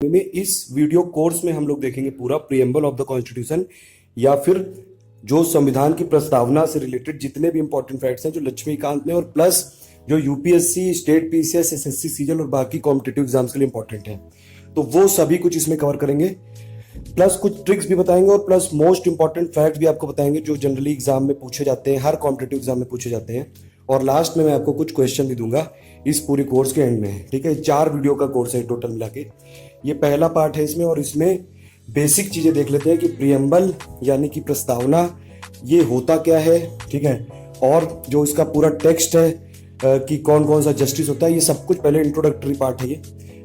में इस video course में हम लोग देखेंगे पूरा प्रीएम्बल ऑफ द कॉन्स्टिट्यूशन या फिर जो संविधान की प्रस्तावना से रिलेटेड जितने भी इंपॉर्टेंट फैक्ट्स हैं जो लक्ष्मीकांत ने और प्लस जो यूपीएससी, स्टेट पीसीएस, एसएससी, सीजल और बाकी कॉम्पिटिटिव एग्जाम्स के लिए इंपॉर्टेंट है। तो वो सभी कुछ इसमें कवर करेंगे, प्लस कुछ ट्रिक्स भी बताएंगे और प्लस मोस्ट इंपॉर्टेंट फैक्ट भी आपको बताएंगे जो जनरली एग्जाम में पूछे जाते हैं, हर कॉम्पिटिटिव एग्जाम में पूछे जाते हैं। और लास्ट में मैं आपको कुछ क्वेश्चन भी दूंगा इस पूरी कोर्स के एंड में। ठीक है, 4 वीडियो का कोर्स है टोटल मिला के। ये पहला पार्ट है इसमें, और इसमें बेसिक चीजें देख लेते हैं कि प्रीएम्बल यानी कि प्रस्तावना ये होता क्या है। ठीक है, और जो इसका पूरा टेक्स्ट है कि कौन कौन सा जस्टिस होता है, ये सब कुछ पहले इंट्रोडक्टरी पार्ट है। ये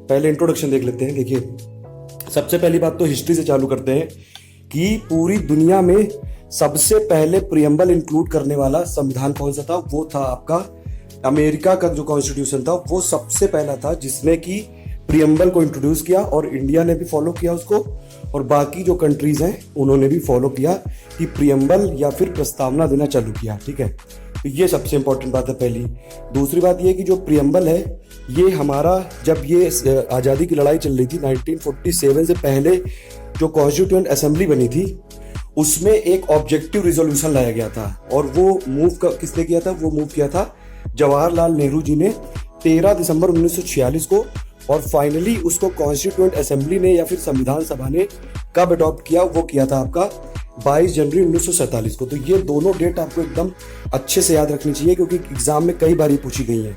पहले इंट्रोडक्शन देख लेते हैं। देखिए, सबसे पहली बात तो हिस्ट्री से चालू करते हैं कि पूरी दुनिया में सबसे पहले प्रीएम्बल इंक्लूड करने वाला संविधान कौन सा था। वो था आपका अमेरिका का जो कॉन्स्टिट्यूशन था, वो सबसे पहला था जिसने कि प्रीएम्बल को इंट्रोड्यूस किया, और इंडिया ने भी फॉलो किया उसको, और बाकी जो कंट्रीज हैं उन्होंने भी फॉलो किया कि प्रीएम्बल या फिर प्रस्तावना देना चालू किया। ठीक है, तो ये सबसे इंपॉर्टेंट बात है पहली। दूसरी बात ये कि जो प्रीएम्बल है ये हमारा, जब ये आज़ादी की लड़ाई चल रही थी 1947 से पहले जो कॉन्स्टिट्यूएंट असेंबली बनी थी उसमें एक ऑब्जेक्टिव रिजोल्यूशन लाया गया था, और वो मूव किसने किया था? वो मूव किया था जवाहरलाल नेहरू जी ने 13 दिसंबर 1946 को, और फाइनली उसको कॉन्स्टिट्यूएंट असेंबली ने या फिर संविधान सभा ने कब अडॉप्ट किया? वो किया था आपका 22 जनवरी 1947 को। तो ये दोनों डेट आपको एकदम अच्छे से याद रखनी चाहिए क्योंकि एग्जाम में कई बार ये पूछी गई है।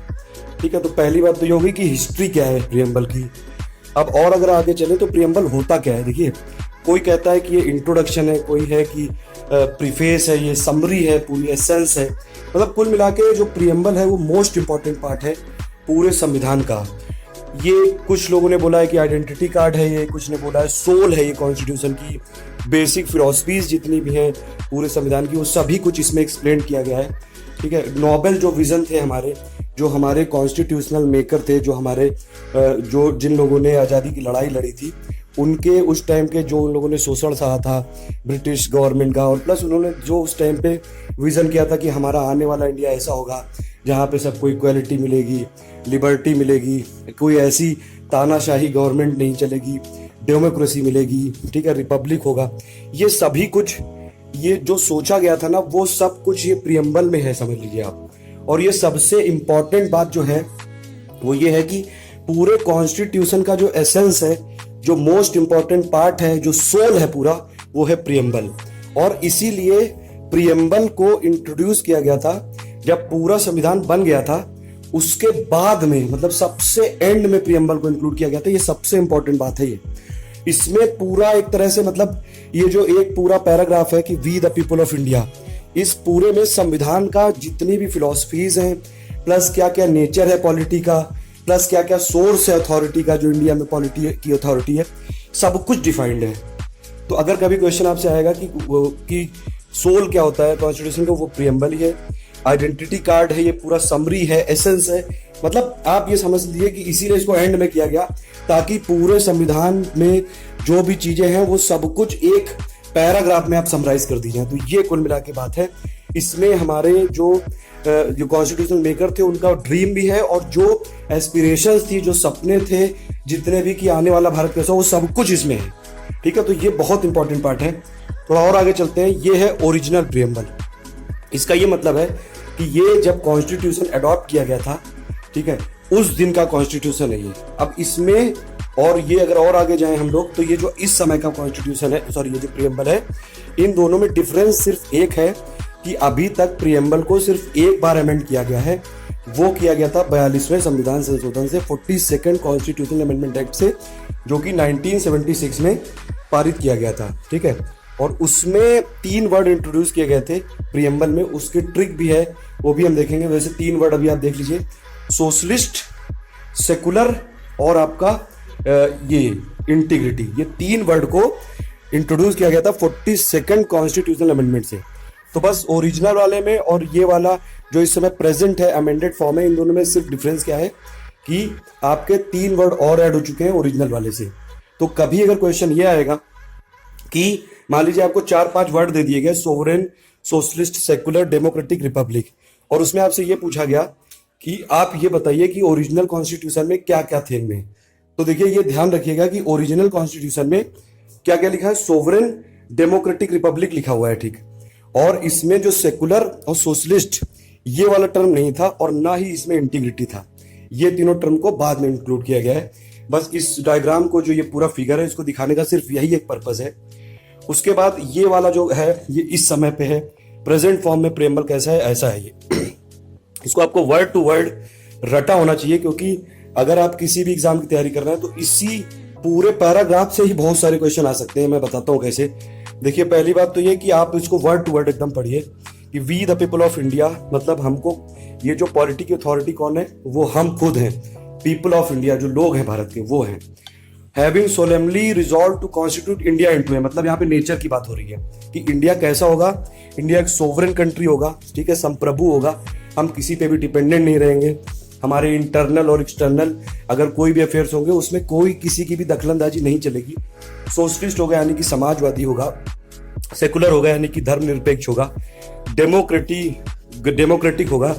ठीक है, तो पहली बात तो ये होगी कि हिस्ट्री क्या है प्रीएम्बल की। अब और अगर आगे चले तो प्रीएम्बल होता क्या है। देखिए, कोई कहता है कि ये इंट्रोडक्शन है, कोई है कि प्रीफेस है, ये समरी है, पूरी एसेंस है। मतलब कुल मिला के जो प्रीएम्बल है वो मोस्ट इंपॉर्टेंट पार्ट है पूरे संविधान का। ये कुछ लोगों ने बोला है कि आइडेंटिटी कार्ड है, ये कुछ ने बोला है सोल है, ये कॉन्स्टिट्यूशन की बेसिक फिलॉसफीज जितनी भी हैं पूरे संविधान की वो सभी कुछ इसमें एक्सप्लेन किया गया है। ठीक है, नोबेल जो विजन थे हमारे, जो हमारे कॉन्स्टिट्यूशनल मेकर थे, जो हमारे जो जिन लोगों ने आज़ादी की लड़ाई लड़ी थी उनके उस टाइम के जो उन लोगों ने शोषण सहा था ब्रिटिश गवर्नमेंट का, और प्लस उन्होंने जो उस टाइम पे विजन किया था कि हमारा आने वाला इंडिया ऐसा होगा जहाँ पे सबको इक्वालिटी मिलेगी, लिबर्टी मिलेगी, कोई ऐसी तानाशाही गवर्नमेंट नहीं चलेगी, डेमोक्रेसी मिलेगी, ठीक है, रिपब्लिक होगा। ये सभी कुछ ये जो सोचा गया था ना वो सब कुछ ये प्रीएम्बल में है, समझ लीजिए आप। और ये सबसे इम्पॉर्टेंट बात जो है वो ये है कि पूरे कॉन्स्टिट्यूशन का जो एसेंस है, जो मोस्ट इंपॉर्टेंट पार्ट है, जो सोल है पूरा, वो है प्रीएम्बल। और इसीलिए प्रीएम्बल को इंट्रोड्यूस किया गया था जब पूरा संविधान बन गया था, उसके बाद में, मतलब सबसे एंड में प्रीएम्बल को इंक्लूड किया गया था। ये सबसे इंपॉर्टेंट बात है। ये इसमें पूरा एक तरह से, मतलब ये जो एक पूरा पैराग्राफ है कि we the people of India, इस पूरे में संविधान का जितनी भी फिलॉसफीज हैं, प्लस क्या क्या नेचर है पॉलिटी का, प्लस क्या क्या सोर्स है अथॉरिटी का, जो इंडिया में पॉलिटी की अथॉरिटी है, सब कुछ डिफाइंड है। तो अगर कभी क्वेश्चन आपसे आएगा कि सोल क्या होता है कॉन्स्टिट्यूशन का, वो प्रीएम्बल ही है। आइडेंटिटी कार्ड है, ये पूरा समरी है, एसेंस है। मतलब आप ये समझ लीजिए कि इसीलिए इसको एंड में किया गया ताकि पूरे संविधान में जो भी चीजें हैं वो सब कुछ एक पैराग्राफ में आप समराइज कर दीजिए। तो ये कुल मिला के बात है। इसमें हमारे जो कॉन्स्टिट्यूशन मेकर थे उनका ड्रीम भी है, और जो एस्पिरेशंस थी, जो सपने थे जितने भी कि आने वाला भारत कैसा, वो सब कुछ इसमें है। ठीक है, तो ये बहुत इंपॉर्टेंट पार्ट है। थोड़ा और आगे चलते हैं। ये है ओरिजिनल प्रीएम्बल। इसका ये मतलब है कि ये जब कॉन्स्टिट्यूशन अडॉप्ट किया गया था, ठीक है, उस दिन का कॉन्स्टिट्यूशन है ये। अब इसमें और ये अगर और आगे जाएं हम लोग, तो ये जो इस समय का कॉन्स्टिट्यूशन है, सॉरी, ये जो प्रीएम्बल है, इन दोनों में डिफरेंस सिर्फ एक है कि अभी तक प्रीएम्बल को सिर्फ एक बार अमेंड किया गया है। वो किया गया था 42वें संविधान संशोधन से, 42nd कॉन्स्टिट्यूशनल अमेंडमेंट एक्ट से, जो कि 1976 में पारित किया गया था। ठीक है, और उसमें 3 वर्ड इंट्रोड्यूस किए गए थे प्रीएम्बल में। उसकी ट्रिक भी है, वो भी हम देखेंगे। वैसे 3 वर्ड अभी आप देख लीजिए, सोशलिस्ट, सेकुलर और आपका ये इंटीग्रिटी। ये 3 वर्ड को इंट्रोड्यूस किया गया था 42nd कॉन्स्टिट्यूशनल अमेंडमेंट से। तो बस ओरिजिनल वाले में और ये वाला जो इस समय प्रेजेंट है अमेंडेड फॉर्म है, इन दोनों में सिर्फ डिफरेंस क्या है कि आपके 3 वर्ड और ऐड हो चुके हैं ओरिजिनल वाले से। तो कभी अगर क्वेश्चन ये आएगा कि मान लीजिए आपको 4-5 वर्ड दे दिए गए, sovereign, socialist, secular, democratic, Republic, और उसमें आपसे ये पूछा गया कि आप ये बताइए कि ओरिजिनल कॉन्स्टिट्यूशन में क्या क्या थे इनमें, तो देखिए ये ध्यान रखिएगा कि ओरिजिनल कॉन्स्टिट्यूशन में क्या क्या लिखा है, सोवरेन डेमोक्रेटिक रिपब्लिक लिखा हुआ है, ठीक। और इसमें जो सेकुलर और सोशलिस्ट ये वाला टर्म नहीं था, और ना ही इसमें इंटीग्रिटी था। ये तीनों टर्म को बाद में इंक्लूड किया गया है। बस इस डायग्राम को, जो ये पूरा फिगर है, इसको दिखाने का सिर्फ यही एक पर्पज है। उसके बाद ये वाला जो है ये इस समय पे है, प्रेजेंट फॉर्म में प्रेम्बल कैसा है, ऐसा है ये। इसको आपको वर्ड टू वर्ड रटा होना चाहिए, क्योंकि अगर आप किसी भी एग्जाम की तैयारी कर रहे हैं तो इसी पूरे पैराग्राफ से ही बहुत सारे क्वेश्चन आ सकते हैं। मैं बताता हूं कैसे। देखिए पहली बात तो ये कि आप इसको वर्ड टू वर्ड एकदम पढ़िए कि we the people of India, मतलब हमको, ये जो पॉलिटी की अथॉरिटी कौन है, वो हम खुद हैं। पीपल ऑफ इंडिया जो लोग हैं भारत के, वो हैं। Having solemnly resolved to constitute India into है, मतलब यहाँ पे नेचर की बात हो रही है कि इंडिया कैसा होगा। इंडिया एक सोवरेन कंट्री होगा, ठीक है, संप्रभु होगा। हम किसी पे भी डिपेंडेंट नहीं रहेंगे। हमारे इंटरनल और एक्सटर्नल अगर कोई भी अफेयर्स होंगे उसमें कोई किसी की भी दखलंदाजी नहीं चलेगी। सोशलिस्ट होगा यानी कि समाजवादी होगा, सेकुलर होगा यानी कि धर्मनिरपेक्ष होगा, डेमोक्रेटिक होगा,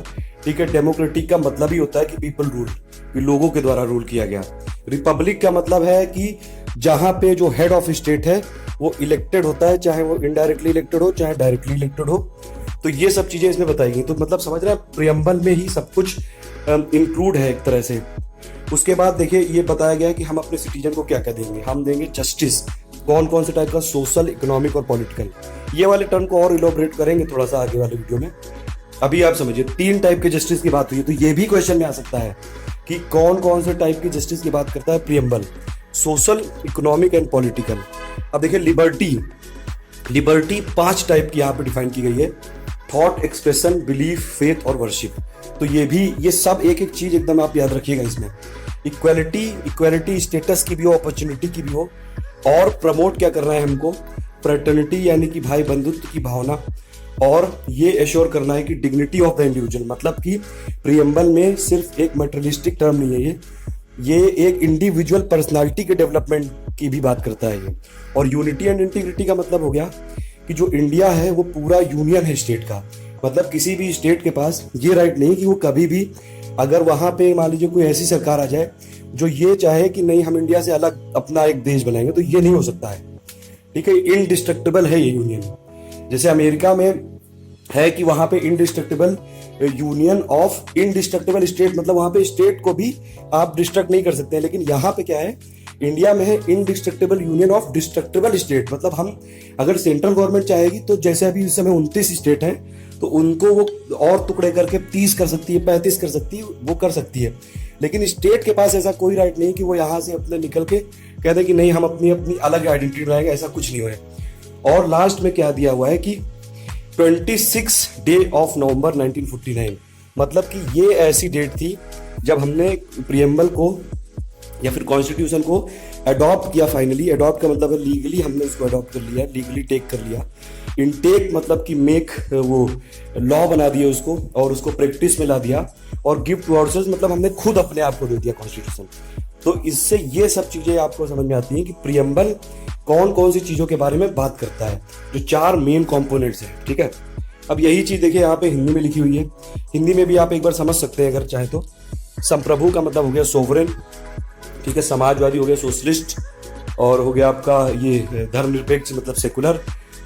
ठीक है। डेमोक्रेटिक का मतलब ही होता है कि पीपल रूल, कि लोगों के द्वारा रूल किया गया। रिपब्लिक का मतलब है कि जहां पे जो हेड ऑफ स्टेट है वो इलेक्टेड होता है, चाहे वो इनडायरेक्टली इलेक्टेड हो चाहे डायरेक्टली इलेक्टेड हो। तो ये सब चीजें इसमें बताई गई। तो मतलब समझ रहे हैं, प्रियम्बल में ही सब कुछ इंक्लूड है एक तरह से। उसके बाद देखिए ये बताया गया है कि हम अपने सिटीजन को क्या क्या देंगे। हम देंगे जस्टिस, कौन कौन से टाइप का, सोशल, इकोनॉमिक और पॉलिटिकल। ये वाले टर्म को और इलोबरेट करेंगे थोड़ा सा आगे वाले वीडियो में। अभी आप समझिए 3 टाइप के जस्टिस की बात हुई है, तो ये भी क्वेश्चन में आ सकता है कि कौन कौन से टाइप की जस्टिस की बात करता है preamble, social, economic and political. अब देखिए लिबर्टी 5 टाइप की यहाँ पे डिफाइन की गई है, थॉट, एक्सप्रेशन, बिलीफ, फेथ और वर्शिप। तो ये सब एक एक चीज एकदम आप याद रखिएगा इसमें। इक्वालिटी स्टेटस की भी हो, अपॉर्चुनिटी की भी हो। और प्रमोट क्या करना है हमको, फ्रेटर्निटी यानी कि भाई बंधुत्व की भावना। और ये एश्योर करना है कि डिग्निटी ऑफ द इंडिविजुअल, मतलब कि प्रियम्बल में सिर्फ एक मटेरियलिस्टिक टर्म नहीं है ये एक इंडिविजुअल पर्सनालिटी के डेवलपमेंट की भी बात करता है ये। और यूनिटी एंड इंटीग्रिटी का मतलब हो गया कि जो इंडिया है वो पूरा यूनियन है स्टेट का, मतलब किसी भी स्टेट के पास ये राइट नहीं कि वो कभी भी, अगर वहां पे मान लीजिए कोई ऐसी सरकार आ जाए जो ये चाहे कि नहीं हम इंडिया से अलग अपना एक देश बनाएंगे, तो ये नहीं हो सकता है, ठीक है। इनडिस्ट्रक्टेबल है ये यूनियन। जैसे अमेरिका में है कि वहां पे indestructible union of indestructible state, मतलब वहां पे स्टेट को भी आप डिस्ट्रक्ट नहीं कर सकते हैं। लेकिन यहाँ पे क्या है, इंडिया में है indestructible union of destructible state, मतलब हम अगर सेंट्रल गवर्नमेंट चाहेगी तो जैसे अभी इस समय 29 स्टेट हैं तो उनको वो और टुकड़े करके 30 कर सकती है, 35 कर सकती है, वो कर सकती है। लेकिन स्टेट के पास ऐसा कोई राइट नहीं कि वो यहाँ से अपने निकल के कह दे कि नहीं हम अपनी अपनी अलग आइडेंटिटी बनाएंगे, ऐसा कुछ नहीं है। और लास्ट में क्या दिया हुआ है कि 26 डे ऑफ नवंबर 1949, मतलब कि ये ऐसी डेट थी जब हमने प्रियम्बल को या फिर कॉन्स्टिट्यूशन को अडॉप्ट किया। फाइनली अडॉप्ट का मतलब है लीगली हमने इसको अडॉप्ट कर लिया, लीगली टेक कर लिया। इनटेक मतलब कि मेक, वो लॉ बना दिया उसको और उसको प्रैक्टिस में ला दिया। और गिफ्ट टू आवरसेल्व्स मतलब हमने खुद अपने आप को दे दिया कॉन्स्टिट्यूशन। तो इससे ये सब चीजें आपको समझ में आती हैं कि प्रियम्बल कौन कौन सी चीजों के बारे में बात करता है, जो 4 मेन कॉम्पोनेंट्स हैं, ठीक है। अब यही चीज देखिए यहाँ पे हिंदी में लिखी हुई है, हिंदी में भी आप एक बार समझ सकते हैं अगर चाहे तो। संप्रभु का मतलब हो गया सोवरेन, ठीक है। समाजवादी हो गया सोशलिस्ट, और हो गया आपका ये धर्मनिरपेक्ष मतलब सेकुलर।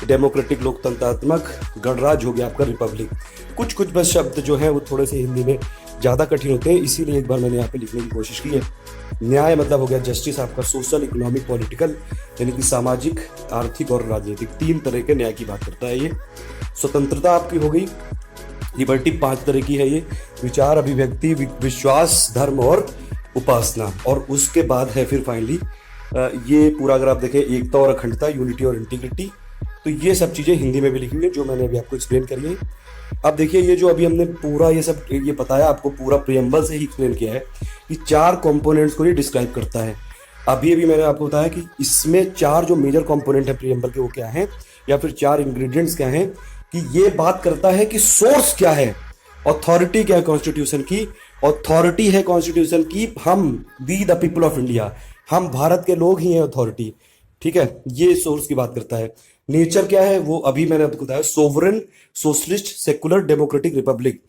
डेमोक्रेटिक लोकतंत्रात्मक, गणराज्य हो गया आपका रिपब्लिक। कुछ कुछ बस शब्द जो है वो थोड़े से हिंदी में ज़्यादा कठिन होते हैं, इसीलिए एक बार मैंने यहाँ पे लिखने की कोशिश की है। न्याय मतलब हो गया जस्टिस आपका, सोशल, इकोनॉमिक, पॉलिटिकल, यानी कि सामाजिक, आर्थिक और राजनीतिक, 3 तरह के न्याय की बात करता है ये। स्वतंत्रता आपकी हो गई, लिबर्टी 5 तरह की है ये, विचार, अभिव्यक्ति, विश्वास, धर्म और उपासना। और उसके बाद है फिर फाइनली ये पूरा अगर आप देखें एकता और अखंडता, यूनिटी और इंटीग्रिटी। तो ये सब चीज़ें हिंदी में भी लिखी हुई है जो मैंने अभी आपको एक्सप्लेन करी है। अब देखिए ये जो अभी हमने पूरा ये सब ये बताया आपको, पूरा प्रियम्बल से ही एक्सप्लेन किया है कि 4 कंपोनेंट्स को ये डिस्क्राइब करता है। अभी मैंने आपको बताया कि इसमें 4 जो मेजर कंपोनेंट है प्रियम्बल के वो क्या है, या फिर 4 इंग्रेडिएंट्स क्या हैं, कि ये बात करता है कि सोर्स क्या है, अथॉरिटी क्या है कॉन्स्टिट्यूशन की। अथॉरिटी है कॉन्स्टिट्यूशन की हम, we the people of India, हम भारत के लोग ही हैं अथॉरिटी, ठीक है। ये सोर्स की बात करता है। नेचर क्या है वो अभी मैंने आपको बताया, sovereign, socialist, secular, democratic, Republic.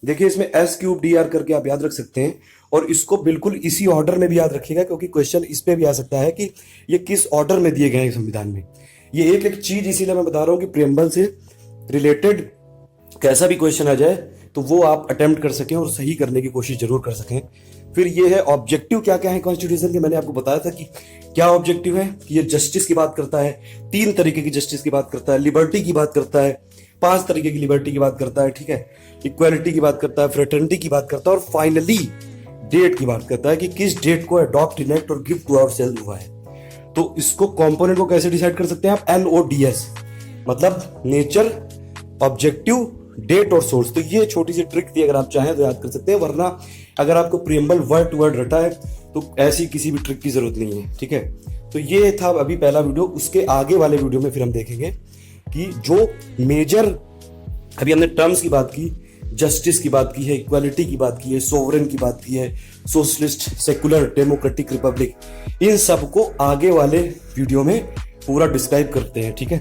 देखिए इसमें एस क्यूब डी आर करके आप याद रख सकते हैं, और इसको बिल्कुल इसी ऑर्डर में भी याद रखिएगा, क्योंकि क्वेश्चन इस पे भी आ सकता है कि ये किस ऑर्डर में दिए गए हैं संविधान में। ये एक एक चीज इसीलिए मैं बता रहा हूं कि प्रियम्बल से रिलेटेड कैसा भी क्वेश्चन आ जाए तो वो आप अटेम्प्ट कर सकें और सही करने की कोशिश जरूर कर सकें। फिर ये है ऑब्जेक्टिव क्या क्या है कॉन्स्टिट्यूशन के। मैंने आपको बताया था कि क्या ऑब्जेक्टिव है, कि ये जस्टिस की बात करता है, 3 तरीके की जस्टिस की बात करता है, लिबर्टी की बात करता है, 5 तरीके की लिबर्टी की बात करता है, ठीक है, इक्वालिटी की बात करता है, फ्रेटर्निटी की बात करता है, और फाइनली डेट की बात करता है कि किस डेट को अडॉप्ट, इनेक्ट और गिफ्ट टू आवरसेल्व्स हुआ है। तो इसको कंपोनेंट को कैसे डिसाइड कर सकते हैं आप, NODS, मतलब नेचर, ऑब्जेक्टिव, डेट और सोर्स। तो ये छोटी सी ट्रिक थी, अगर आप चाहें तो याद कर सकते हैं, वरना अगर आपको प्रियम्बल वर्ड टू वर्ड रटा है तो ऐसी किसी भी ट्रिक की जरूरत नहीं है, ठीक है। तो ये था अभी पहला वीडियो। उसके आगे वाले वीडियो में फिर हम देखेंगे कि जो मेजर, अभी हमने टर्म्स की बात की, जस्टिस की बात की है, इक्वालिटी की बात की है, सोवरेन की बात की है, सोशलिस्ट, सेकुलर, डेमोक्रेटिक, रिपब्लिक, इन सबको आगे वाले वीडियो में पूरा डिस्क्राइब करते हैं, ठीक है।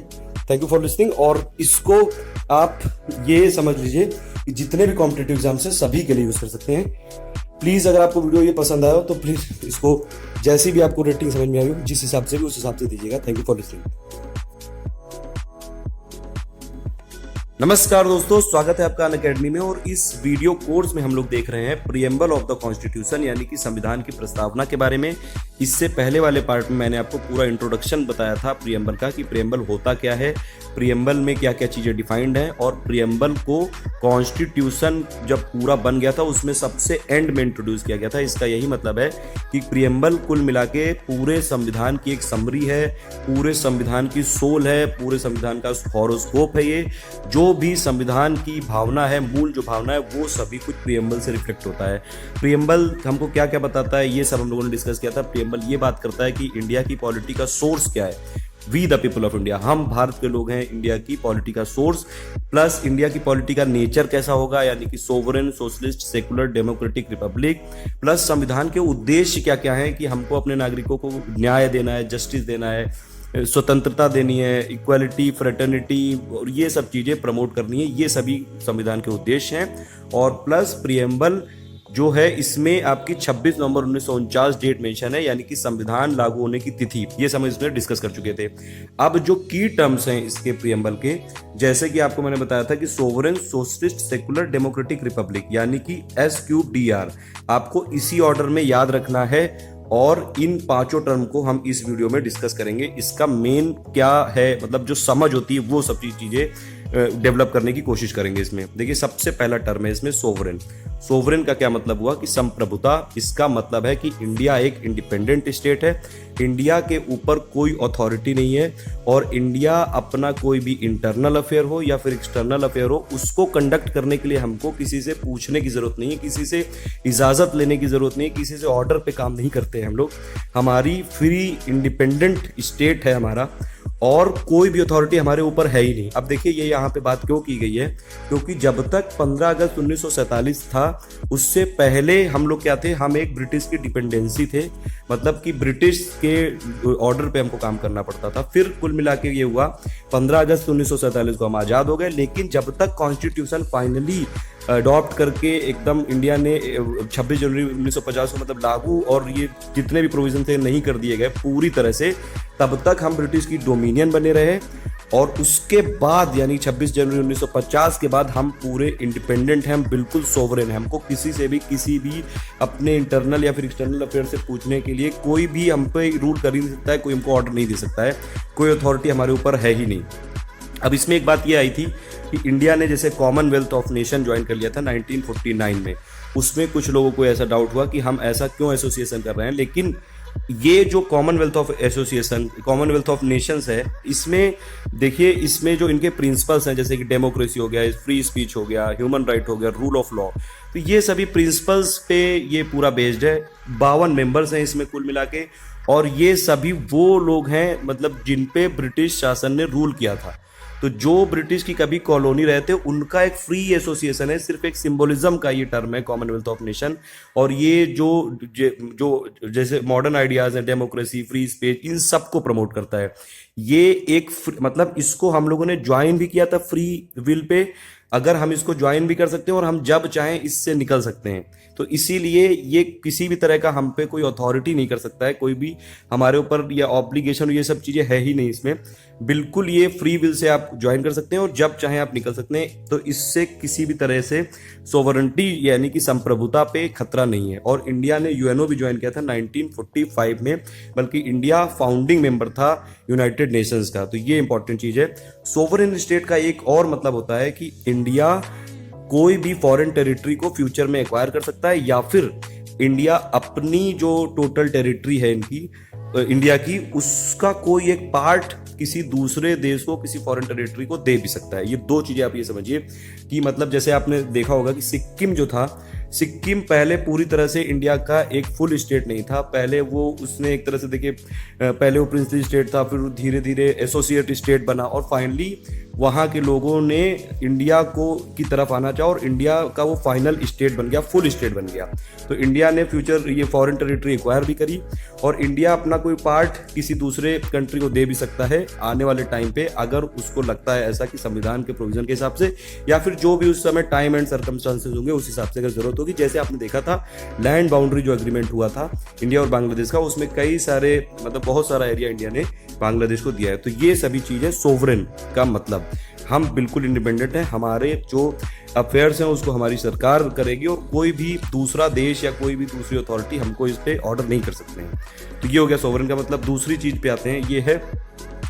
Thank you for listening. और इसको आप ये समझ लीजिए कि जितने भी कॉम्पिटिटिव एग्जाम्स हैं सभी के लिए यूज कर सकते हैं। प्लीज अगर आपको वीडियो ये पसंद आया हो तो प्लीज इसको जैसी भी आपको रेटिंग समझ में आई हो, जिस हिसाब से भी उस हिसाब से दीजिएगा। Thank you for listening. नमस्कार दोस्तों, स्वागत है आपका अनअकैडमी में। और इस वीडियो कोर्स में हम लोग देख रहे हैं प्रियम्बल ऑफ द कॉन्स्टिट्यूशन, यानी कि संविधान की प्रस्तावना के बारे में। इससे पहले वाले पार्ट में मैंने आपको पूरा इंट्रोडक्शन बताया था प्रियम्बल का, कि प्रियम्बल होता क्या है, प्रियम्बल में क्या क्या चीजें डिफाइंड हैं, और प्रियम्बल को कॉन्स्टिट्यूशन जब पूरा बन गया था उसमें सबसे एंड में इंट्रोड्यूस किया गया था। इसका यही मतलब है कि प्रियम्बल कुल मिला के पूरे संविधान की एक समरी है, पूरे संविधान की सोल है, पूरे संविधान का हॉरोस्कोप है। ये जो भी संविधान की भावना है, मूल जो भावना है, वो सभी कुछ प्रियम्बल से रिफ्लेक्ट होता है। प्रियम्बल हमको क्या क्या बताता है, ये सब हम लोगों ने डिस्कस किया था। प्रियम्बल ये बात करता है कि इंडिया की पॉलिटी का सोर्स क्या है। We the people of India, हम भारत के लोग हैं, इंडिया की पॉलिटी का सोर्स, प्लस इंडिया की पॉलिटी का नेचर कैसा होगा, यानी कि sovereign, socialist, secular, democratic, republic, plus संविधान के उद्देश्य क्या क्या है, कि हमको अपने नागरिकों को न्याय देना है, जस्टिस देना है, स्वतंत्रता देनी है, इक्वालिटी, फ्रेटर्निटी, और ये सब चीजें प्रमोट करनी है। ये सभी संविधान के उद्देश्य हैं। और प्लस प्रियम्बल जो है, इसमें आपकी 26 नवंबर 1949 डेट मेंशन है, यानी कि संविधान लागू होने की तिथि, ये सब इसमें डिस्कस कर चुके थे। अब जो की टर्म्स हैं इसके प्रियम्बल के, जैसे कि आपको मैंने बताया था कि sovereign, socialist, secular, democratic, Republic, यानी कि SQDR, आपको इसी ऑर्डर में याद रखना है। और इन 5 टर्म को हम इस वीडियो में डिस्कस करेंगे। इसका मेन क्या है, मतलब जो समझ होती है वो सब चीजें डेवलप करने की कोशिश करेंगे इसमें। देखिए सबसे पहला टर्म है इसमें सोवरेन। सोवरेन का क्या मतलब हुआ, कि संप्रभुता। इसका मतलब है कि इंडिया एक इंडिपेंडेंट स्टेट है, इंडिया के ऊपर कोई अथॉरिटी नहीं है, और इंडिया अपना कोई भी इंटरनल अफेयर हो या फिर एक्सटर्नल अफेयर हो, उसको कंडक्ट करने के लिए हमको किसी से पूछने की जरूरत नहीं है, किसी से इजाजत लेने की जरूरत नहीं है, किसी से ऑर्डर पे काम नहीं करते हैं हम लोग। हमारी फ्री इंडिपेंडेंट स्टेट है हमारा, और कोई भी अथॉरिटी हमारे ऊपर है ही नहीं। अब देखिए ये यहाँ पे बात क्यों की गई है, क्योंकि जब तक 15 अगस्त 1947 था, उससे पहले हम लोग क्या थे, हम एक ब्रिटिश की डिपेंडेंसी थे, मतलब कि ब्रिटिश के ऑर्डर पे हमको काम करना पड़ता था। फिर कुल मिला के ये हुआ 15 अगस्त 1947 को हम आज़ाद हो गए। लेकिन जब तक कॉन्स्टिट्यूशन फाइनली अडॉप्ट करके एकदम इंडिया ने 26 जनवरी 1950 को मतलब लागू, और ये जितने भी प्रोविजन थे नहीं कर दिए गए पूरी तरह से, तब तक हम ब्रिटिश की डोमिनियन बने रहे। और उसके बाद यानी 26 जनवरी 1950 के बाद हम पूरे इंडिपेंडेंट हैं, हम बिल्कुल सोवरेन हैं। हमको किसी से भी किसी भी अपने इंटरनल या फिर एक्सटर्नल अफेयर से पूछने के लिए कोई भी हम पे रूल कर ही नहीं सकता है, कोई हमको ऑर्डर नहीं दे सकता है, कोई अथॉरिटी हमारे ऊपर है ही नहीं। अब इसमें एक बात ये आई थी कि इंडिया ने जैसे कॉमनवेल्थ ऑफ नेशन ज्वाइन कर लिया था 1949 में, उसमें कुछ लोगों को ऐसा डाउट हुआ कि हम ऐसा क्यों एसोसिएशन कर रहे हैं। लेकिन ये जो कॉमनवेल्थ ऑफ नेशंस है, इसमें देखिए, इसमें जो इनके प्रिंसिपल्स हैं, जैसे कि डेमोक्रेसी हो गया, फ्री स्पीच हो गया, ह्यूमन राइट हो गया, रूल ऑफ लॉ, तो ये सभी प्रिंसिपल्स पे ये पूरा बेस्ड है। 52 मेंबर्स हैं इसमें कुल मिला के, और ये सभी वो लोग हैं मतलब जिन पे ब्रिटिश शासन ने रूल किया था। तो जो ब्रिटिश की कभी कॉलोनी रहे थे, उनका एक फ्री एसोसिएशन है, सिर्फ एक सिंबोलिज्म का ये टर्म है कॉमनवेल्थ ऑफ नेशन। और ये जो जैसे मॉडर्न आइडियाज हैं, डेमोक्रेसी, फ्री स्पीच, इन सबको प्रमोट करता है। ये एक मतलब इसको हम लोगों ने ज्वाइन भी किया था फ्री विल पे, अगर हम इसको ज्वाइन भी कर सकते हैं और हम जब चाहें इससे निकल सकते हैं। तो इसीलिए ये किसी भी तरह का हम पे कोई अथॉरिटी नहीं कर सकता है, कोई भी हमारे ऊपर या ऑब्लिगेशन, ये सब चीजें है ही नहीं इसमें। बिल्कुल ये फ्री विल से आप ज्वाइन कर सकते हैं और जब चाहें आप निकल सकते हैं। तो इससे किसी भी तरह से सोवरेंटी यानी कि संप्रभुता पे खतरा नहीं है। और इंडिया ने यूएनओ भी ज्वाइन किया था 1945 में, बल्कि इंडिया फाउंडिंग मेंबर था यूनाइटेड नेशंस का। तो ये इंपॉर्टेंट चीज है। सोवरेन स्टेट का एक और मतलब होता है कि इंडिया कोई भी फॉरेन टेरिटरी को फ्यूचर में एक्वायर कर सकता है, या फिर इंडिया अपनी जो टोटल टेरिटरी है इनकी इंडिया की, उसका कोई एक पार्ट किसी दूसरे देश को, किसी फॉरेन टेरिटरी को दे भी सकता है। ये दो चीजें आप ये समझिए कि मतलब जैसे आपने देखा होगा कि सिक्किम जो था, सिक्किम पहले पूरी तरह से इंडिया का एक फुल स्टेट नहीं था। पहले वो उसने एक तरह से देखिए, पहले वो प्रिंसली स्टेट था, फिर धीरे धीरे एसोसिएट स्टेट बना और फाइनली वहाँ के लोगों ने इंडिया को की तरफ आना चाहा और इंडिया का वो फाइनल स्टेट बन गया, फुल स्टेट बन गया। तो इंडिया ने फ्यूचर ये फॉरेन टेरिटरी एक्वायर भी करी और इंडिया अपना कोई पार्ट किसी दूसरे कंट्री को दे भी सकता है आने वाले टाइम पे, अगर उसको लगता है ऐसा कि संविधान के प्रोविजन के हिसाब से, या फिर जो भी उस समय टाइम एंड सर्कमस्टांसेस होंगे उस हिसाब से अगर जरूरत होगी। जैसे आपने देखा था लैंड बाउंड्री जो एग्रीमेंट हुआ था इंडिया और बांग्लादेश का, उसमें कई सारे मतलब बहुत सारा एरिया इंडिया ने बांग्लादेश को दिया है। तो ये सभी चीजें सोवरेन का मतलब, हम बिल्कुल इंडिपेंडेंट हैं, हमारे जो अफेयर्स हैं उसको हमारी सरकार करेगी और कोई भी दूसरा देश या कोई भी दूसरी अथॉरिटी हमको इस पे ऑर्डर नहीं कर सकते हैं। तो ये हो गया सोवरेन का मतलब। दूसरी चीज पे आते हैं, ये है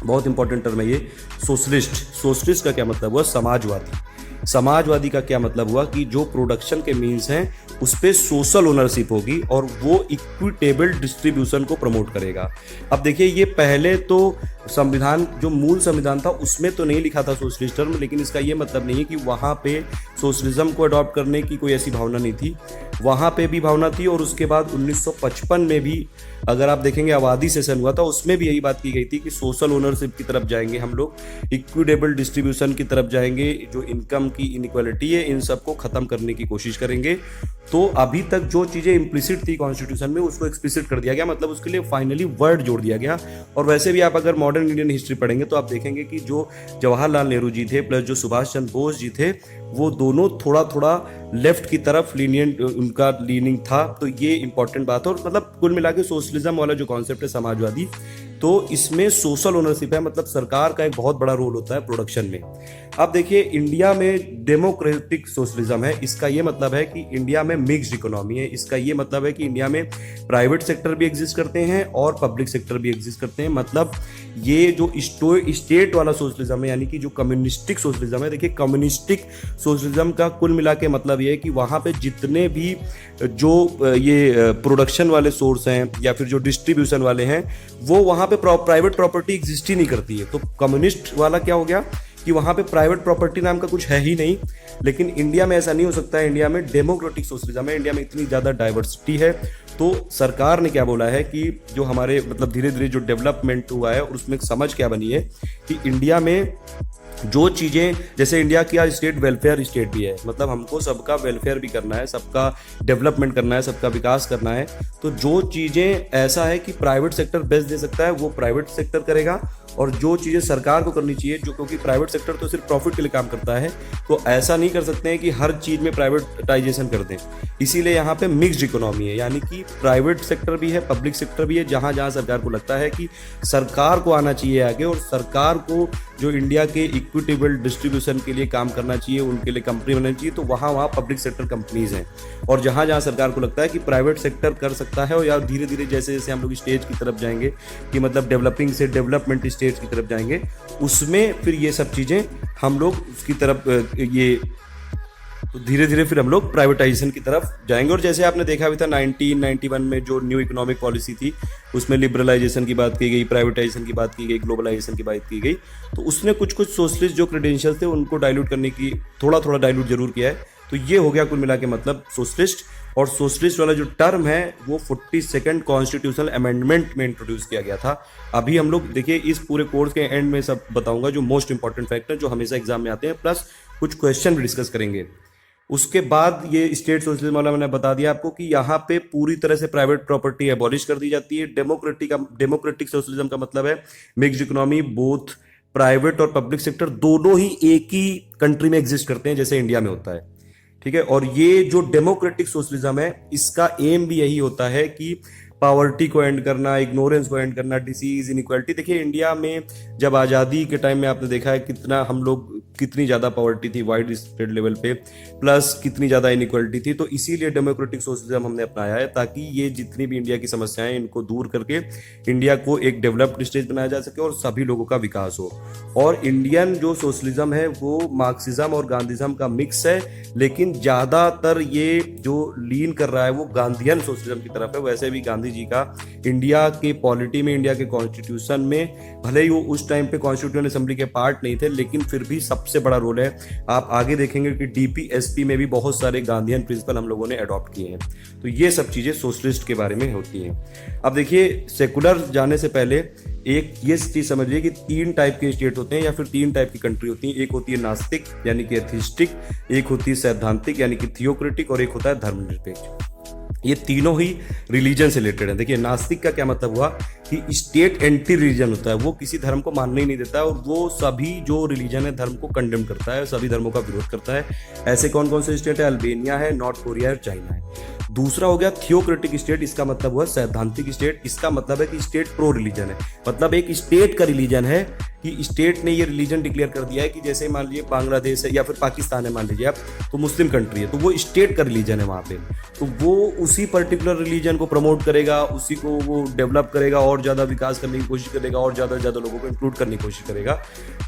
बहुत इंपॉर्टेंट टर्म है ये, सोशलिस्ट। सोशलिस्ट का क्या मतलब हुआ? समाजवादी। समाजवादी का क्या मतलब हुआ कि जो प्रोडक्शन के मीन्स हैं उस पर सोशल ओनरशिप होगी और वो इक्विटेबल डिस्ट्रीब्यूशन को प्रमोट करेगा। अब देखिए, ये पहले तो संविधान, जो मूल संविधान था उसमें तो नहीं लिखा था सोशलिस्ट टर्म, लेकिन इसका ये मतलब नहीं है कि वहाँ पे सोशलिज्म को अडॉप्ट करने की कोई ऐसी भावना नहीं थी, वहाँ पे भी भावना थी। और उसके बाद 1955 में भी अगर आप देखेंगे आबादी सेशन हुआ था, उसमें भी यही बात की गई थी कि सोशल ओनरशिप की तरफ जाएंगे हम लोग, इक्विटेबल डिस्ट्रीब्यूशन की तरफ जाएंगे, जो इनकम की इनइक्वालिटी है इन सबको खत्म करने की कोशिश करेंगे। तो अभी तक जो चीजें इम्प्लिसिट थी कॉन्स्टिट्यूशन में उसको एक्सप्लिसिट कर दिया गया, मतलब उसके लिए फाइनली वर्ड जोड़ दिया गया। और वैसे भी आप अगर मॉडर्न इंडियन हिस्ट्री पढ़ेंगे तो आप देखेंगे कि जो जवाहरलाल नेहरू जी थे प्लस जो सुभाष चंद्र बोस जी थे, वो दोनों थोड़ा थोड़ा लेफ्ट की तरफ लीनियंट उनका लीनिंग था। तो ये इंपॉर्टेंट बात है। और मतलब कुल मिला के सोशलिज्म वाला जो कॉन्सेप्ट है समाजवादी, तो इसमें सोशल ओनरशिप है, मतलब सरकार का एक बहुत बड़ा रोल होता है प्रोडक्शन में। अब देखिए, इंडिया में डेमोक्रेटिक सोशलिज्म है, इसका ये मतलब है कि इंडिया में मिक्स्ड इकोनॉमी है। इसका ये मतलब है कि इंडिया में प्राइवेट सेक्टर भी एग्जिस्ट करते हैं और पब्लिक सेक्टर भी एग्जिस्ट करते हैं। मतलब ये जो स्टेट वाला सोशलिज्म है, यानी कि जो कम्युनिस्टिक सोशलिज्म है, देखिए कम्युनिस्टिक सोशलिज्म का कुल मिला के मतलब ये है कि वहाँ पे जितने भी जो ये प्रोडक्शन वाले सोर्स हैं या फिर जो डिस्ट्रीब्यूशन वाले हैं, वो वहाँ पे प्राइवेट प्रॉपर्टी एग्जिस्ट ही नहीं करती है। तो कम्युनिस्ट वाला क्या हो गया कि वहाँ पे प्राइवेट प्रॉपर्टी नाम का कुछ है ही नहीं। लेकिन इंडिया में ऐसा नहीं हो सकता है, इंडिया में डेमोक्रेटिक सोशलिज्म है, इंडिया में इतनी ज़्यादा डाइवर्सिटी है। तो सरकार ने क्या बोला है कि जो हमारे मतलब धीरे धीरे जो डेवलपमेंट हुआ है और उसमें समझ क्या बनी है कि इंडिया में जो चीज़ें, जैसे इंडिया की आज स्टेट वेलफेयर स्टेट भी है, मतलब हमको सबका वेलफेयर भी करना है, सबका डेवलपमेंट करना है, सबका विकास करना है। तो जो चीज़ें ऐसा है कि प्राइवेट सेक्टर बेस्ट दे सकता है वो प्राइवेट सेक्टर करेगा, और जो चीज़ें सरकार को करनी चाहिए, जो क्योंकि प्राइवेट सेक्टर तो सिर्फ प्रॉफिट के लिए काम करता है, तो ऐसा नहीं कर सकते हैं कि हर चीज़ में प्राइवेटाइजेशन कर दें। इसीलिए यहाँ पे मिक्स्ड इकोनॉमी है, यानी कि प्राइवेट सेक्टर भी है, पब्लिक सेक्टर भी है। जहाँ जहाँ सरकार को लगता है कि सरकार को आना चाहिए आगे और सरकार को जो इंडिया के इक्विटेबल डिस्ट्रीब्यूशन के लिए काम करना चाहिए, उनके लिए कंपनी बननी चाहिए, तो वहाँ वहाँ पब्लिक सेक्टर कंपनीज हैं। और जहाँ जहाँ सरकार को लगता है कि प्राइवेट सेक्टर कर सकता है, और या धीरे धीरे जैसे जैसे हम लोग स्टेज की तरफ जाएंगे कि मतलब डेवलपिंग से डेवलपमेंट स्टेज की तरफ जाएंगे, उसमें फिर ये सब चीज़ें हम लोग उसकी तरफ ये तो धीरे धीरे फिर हम लोग प्राइवेटाइजेशन की तरफ जाएंगे। और जैसे आपने देखा भी था 1991 में जो न्यू इकोनॉमिक पॉलिसी थी, उसमें लिबरलाइजेशन की बात की गई, प्राइवेटाइजेशन की बात की गई, ग्लोबलाइजेशन की बात की गई। तो उसने कुछ कुछ सोशलिस्ट जो क्रेडेंशियल थे उनको डाइल्यूट करने की, थोड़ा थोड़ा डाइल्यूट जरूर किया है। तो ये हो गया कुल मिला के मतलब सोशलिस्ट। और सोशलिस्ट वाला जो टर्म है वो 42nd कॉन्स्टिट्यूशनल अमेंडमेंट में इंट्रोड्यूस किया गया था। अभी हम लोग देखिए इस पूरे कोर्स के एंड में सब बताऊंगा जो मोस्ट इंपॉर्टेंट फैक्टर जो हमेशा एग्जाम में आते हैं, प्लस कुछ क्वेश्चन भी डिस्कस करेंगे। उसके बाद ये स्टेट सोशलिज्म वाला मैंने बता दिया आपको कि यहाँ पे पूरी तरह से प्राइवेट प्रॉपर्टी एबॉलिश कर दी जाती है। डेमोक्रेटिक सोशलिज्म का मतलब है मिक्स्ड इकोनॉमी, बोथ प्राइवेट और पब्लिक सेक्टर दोनों ही एक ही कंट्री में एग्जिस्ट करते हैं जैसे इंडिया में होता है। ठीक है, और ये जो डेमोक्रेटिक सोशलिज्म है इसका एम भी यही होता है कि पावर्टी को एंड करना, इग्नोरेंस को एंड करना, डिसीज, इनइक्वालिटी। देखिए इंडिया में जब आज़ादी के टाइम में आपने देखा है कितना हम लोग, कितनी ज़्यादा पॉवर्टी थी वाइड स्प्रेड लेवल पे, प्लस कितनी ज़्यादा इनइक्वालिटी थी। तो इसीलिए डेमोक्रेटिक सोशलिज्म हमने अपनाया है ताकि ये जितनी भी इंडिया की समस्याएं इनको दूर करके इंडिया को एक डेवलप्ड स्टेज बनाया जा सके और सभी लोगों का विकास हो। और इंडियन जो सोशलिज्म है वो मार्क्सिज्म और गांधीज्म का मिक्स है, लेकिन ज़्यादातर ये जो लीन कर रहा है वो गांधीयन सोशलिज्म की तरफ है। वैसे भी गांधी जी का इंडिया के पॉलिटी में, इंडिया के कॉन्स्टिट्यूशन में, भले ही वो उस टाइम पे कॉन्स्टिट्यूएंट असेंबली के पार्ट नहीं थे, लेकिन फिर भी सबसे बड़ा रोल है। आप आगे देखेंगे कि डीपीएसपी में भी बहुत सारे गांधीयन प्रिंसिपल हम लोगों ने अडॉप्ट किए हैं। तो ये सब चीजें सोशलिस्ट के बारे में होती हैं। अब देखिए सेकुलर जाने से पहले एक ये चीज समझिए कि 3 टाइप के स्टेट होते हैं या फिर 3 टाइप की कंट्री होती हैं। एक होती है नास्तिक यानी कि एथिस्टिक, एक होती है सैद्धांतिक यानी कि थियोक्रेटिक, और एक होता है धर्मनिरपेक्ष। ये तीनों ही रिलीजन से रिलेटेड है। देखिए नास्तिक का क्या मतलब हुआ कि स्टेट एंटी रिलीजन होता है, वो किसी धर्म को मानने ही नहीं देता है और वो सभी जो रिलीजन है धर्म को कंडेम करता है, सभी धर्मों का विरोध करता है। ऐसे कौन कौन से स्टेट है? अल्बेनिया है, नॉर्थ कोरिया है, चाइना है। दूसरा हो गया थियोक्रेटिक स्टेट, इसका मतलब हुआ सैद्धांतिक स्टेट। इसका मतलब है कि स्टेट प्रो रिलीजन है, मतलब एक स्टेट का रिलीजन है कि स्टेट ने ये रिलीजन डिक्लेयर कर दिया है कि जैसे मान लीजिए बांग्लादेश है या फिर पाकिस्तान है, मान लीजिए आप, तो मुस्लिम कंट्री है, तो वो स्टेट का रिलीजन है वहाँ पे, तो वो उसी पर्टिकुलर रिलीजन को प्रमोट करेगा, उसी को वो डेवलप करेगा और ज़्यादा विकास करने की कोशिश करेगा और ज़्यादा से ज़्यादा लोगों को इंक्लूड करने की कोशिश करेगा।